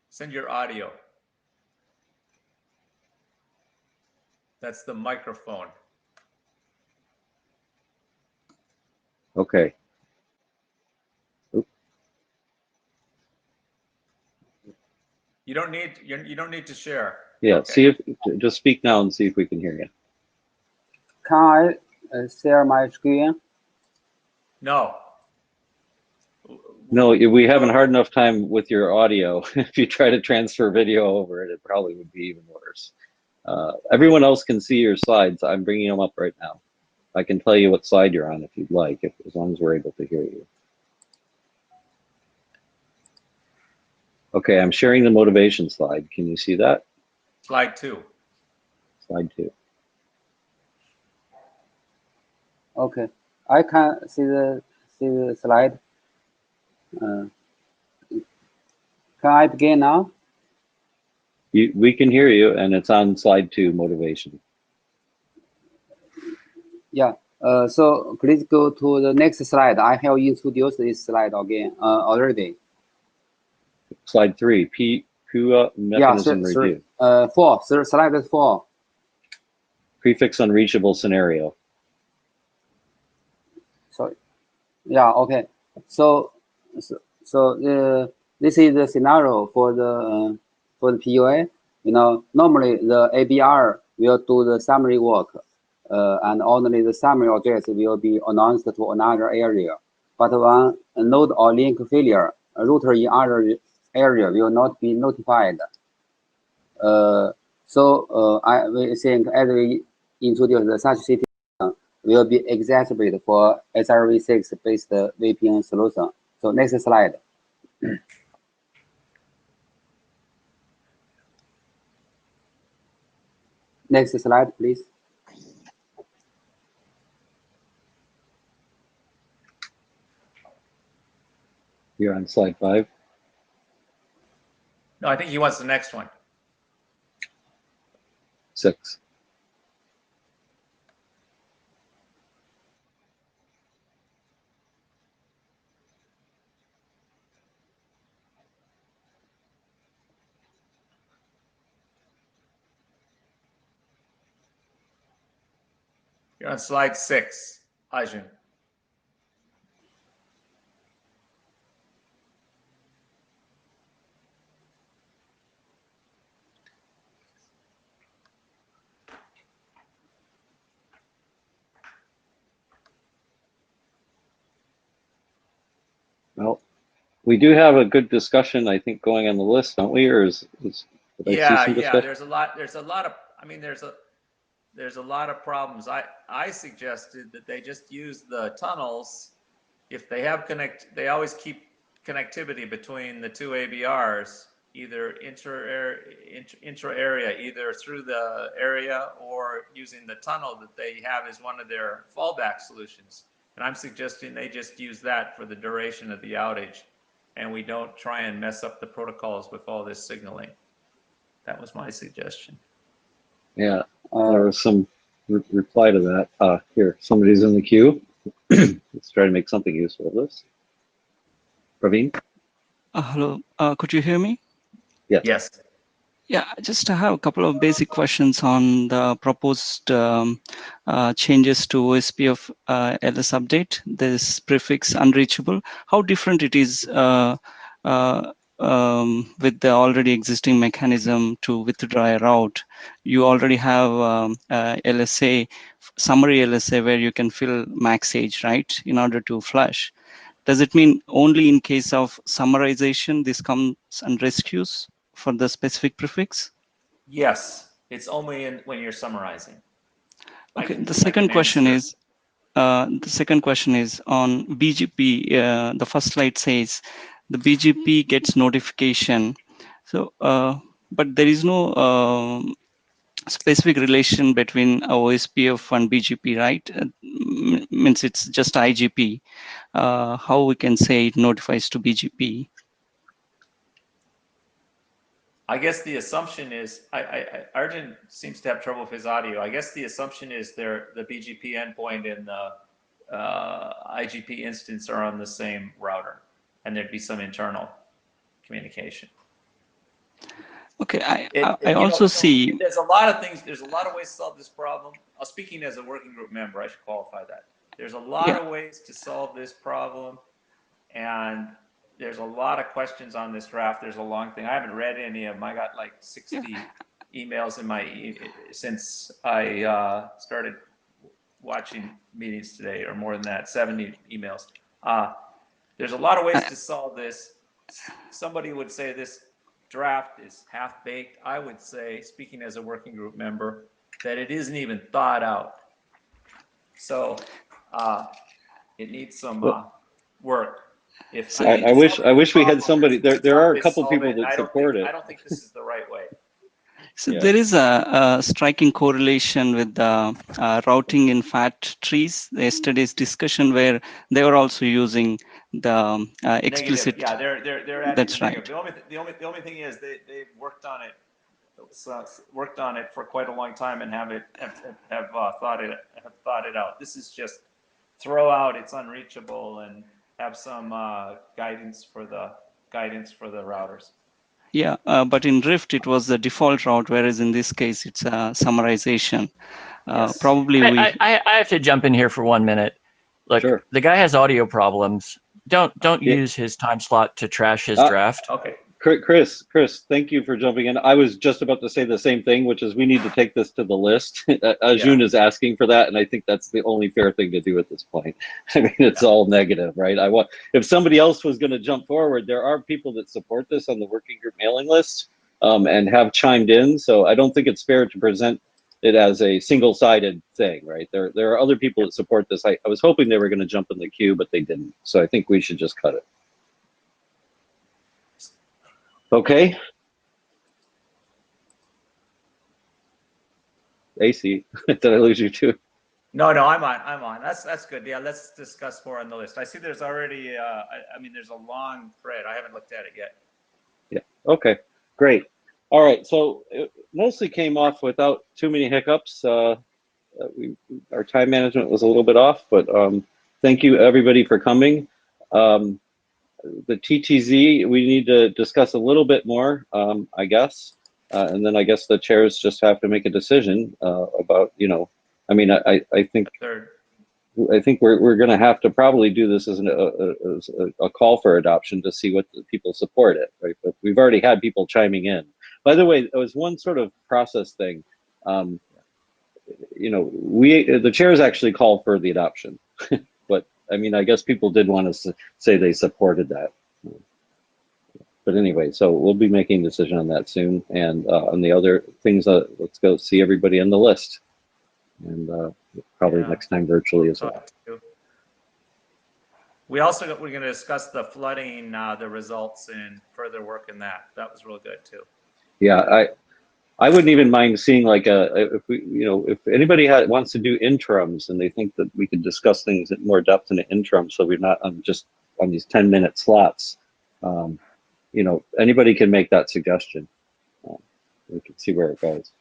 Send your audio. That's the microphone. Okay. Oop. You don't need to share. Yeah. Okay. See if just speak now and see if we can hear you. Can I share my screen? No. No, we haven't hard enough time with your audio. If you try to transfer video over it, it probably would be even worse. Everyone else can see your slides. I'm bringing them up right now. I can tell you what slide you're on if you'd like, as long as we're able to hear you. Okay, I'm sharing the motivation slide. Can you see that? Slide 2. Slide 2. Okay, I can see the slide. Can I begin now? We can hear you, and it's on slide 2, motivation. Yeah. So please go to the next slide. I have introduced this slide again already. Slide 3, PUA mechanism review. Slide 4. Prefix unreachable scenario. Sorry. Yeah. Okay. So this is the scenario for the PUA. You know, normally the ABR will do the summary work, and only the summary address will be announced to another area. But when a node or link failure, a router in other area will not be notified. I think as we introduce the such situation will be exacerbated for SRv6 based VPN solution. So next slide. Next slide, please. You're on slide 5. No, I think he wants the next one. 6. You're on slide 6, Ajun. Well, we do have a good discussion, I think, going on the list, don't we? Or did I see some discussion? There's a lot of. I mean, there's a lot of problems. I suggested that they just use the tunnels. If they have they always keep connectivity between the two ABRs, either intra-area, either through the area or using the tunnel that they have as one of their fallback solutions. And I'm suggesting they just use that for the duration of the outage, and we don't try and mess up the protocols with all this signaling. That was my suggestion. Yeah, there was some reply to that. Here, somebody's in the queue. Let's try to make something useful of this. Praveen? Hello, could you hear me? Yes. Yes. Yeah, just to have a couple of basic questions on the proposed changes to OSP of LS update. This prefix unreachable, how different it is with the already existing mechanism to withdraw a route, you already have LSA, summary LSA, where you can fill max age, right, in order to flush. Does it mean only in case of summarization this comes and rescues for the specific prefix? Yes, it's only when you're summarizing. Okay. The second question is on BGP. The first slide says the BGP gets notification. So, but there is no specific relation between OSPF and BGP, right? Means it's just IGP. How we can say it notifies to BGP? I guess the assumption is, Arjun seems to have trouble with his audio. I guess the assumption is the BGP endpoint and the IGP instance are on the same router, and there'd be some internal communication. Okay, I also see. There's a lot of things. There's a lot of ways to solve this problem. Speaking as a working group member, I should qualify that. There's a lot of ways to solve this problem, and there's a lot of questions on this draft. There's a long thing. I haven't read any of them. I got like 60 emails in my since I started watching meetings today, or more than that, 70 emails. There's a lot of ways to solve this. Somebody would say this draft is half-baked. I would say, speaking as a working group member, that it isn't even thought out. So it needs some work. I wish we had somebody. There are a couple people that support it. I don't think this is the right way. So there is a striking correlation with the routing in fat trees. Yesterday's discussion where they were also using the explicit. Negative. Yeah, they're adding. That's right. The only thing is they've worked on it. Worked on it for quite a long time and have thought it out. This is just throw out it's unreachable and have some guidance for the routers. Yeah, but in Rift it was the default route, whereas in this case it's a summarization. Probably I have to jump in here for 1 minute. Look, sure. The guy has audio problems. Don't use his time slot to trash his draft. Okay. Chris, thank you for jumping in. I was just about to say the same thing, which is we need to take this to the list. Arjun is asking for that, and I think that's the only fair thing to do at this point. I mean, it's all negative, right? If somebody else was going to jump forward, there are people that support this on the working group mailing list and have chimed in. So I don't think it's fair to present it as a single-sided thing, right? There are other people that support this. I was hoping they were going to jump in the queue, but they didn't. So I think we should just cut it. Okay. AC, did I lose you too? No, I'm on. That's good. Yeah, let's discuss more on the list. I see there's already, I mean, there's a long thread. I haven't looked at it yet. Yeah, okay, great. All right, so it mostly came off without too many hiccups. Our time management was a little bit off, but thank you everybody for coming. The TTZ, we need to discuss a little bit more, I guess. And then I guess the chairs just have to make a decision about, I mean, I think we're going to have to probably do this as a call for adoption to see what the people support it, right? But we've already had people chiming in. By the way, there was one sort of process thing. The chairs actually called for the adoption, but I mean, I guess people did want us to say they supported that. But anyway, so we'll be making a decision on that soon. And on the other things, let's go see everybody on the list. And probably next time virtually as well. We're going to discuss the flooding, the results, and further work in that. That was real good too. Yeah, I wouldn't even mind seeing like if anybody wants to do interims and they think that we could discuss things in more depth in an interim, so we're not just on these 10-minute slots. Anybody can make that suggestion. We can see where it goes.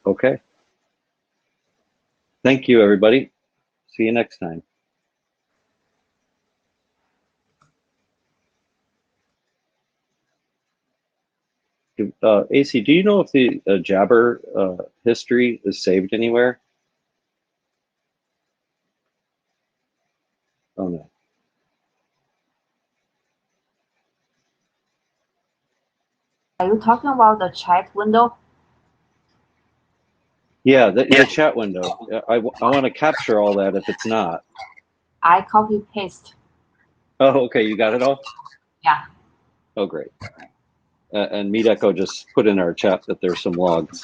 Okay. Thank you, everybody. See you next time. AC, do you know if the Jabber history is saved anywhere? Are you talking about the chat window? Yeah, the chat window. I want to capture all that if it's not. I copy paste. Oh, okay, you got it all? Yeah. Oh, great. And MeetEcho just put in our chat that there's some logs.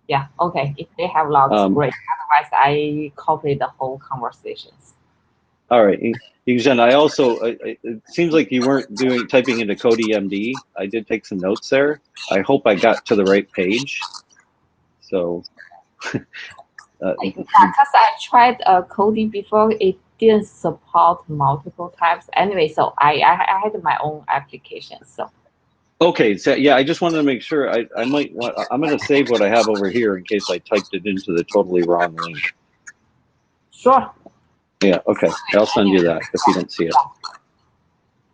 Yeah, okay. If they have logs, great. Otherwise, I copy the whole conversations. All right. Yuzhen, I also, it seems like you weren't typing into CodeMD. I did take some notes there. I hope I got to the right page. So. Because I tried coding before, it didn't support multiple types. Anyway, so I had my own application. So. Okay, so yeah, I just wanted to make sure. I'm going to save what I have over here in case I typed it into the totally wrong link. Sure. Yeah, okay. I'll send you that if you don't see it.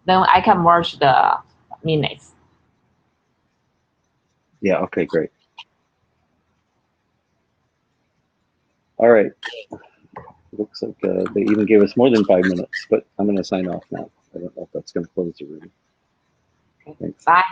Then I can merge the minutes. Yeah, okay, great. All right. Looks like they even gave us more than 5 minutes, but I'm going to sign off now. I don't know if that's going to close the room. Okay. Thanks. Bye.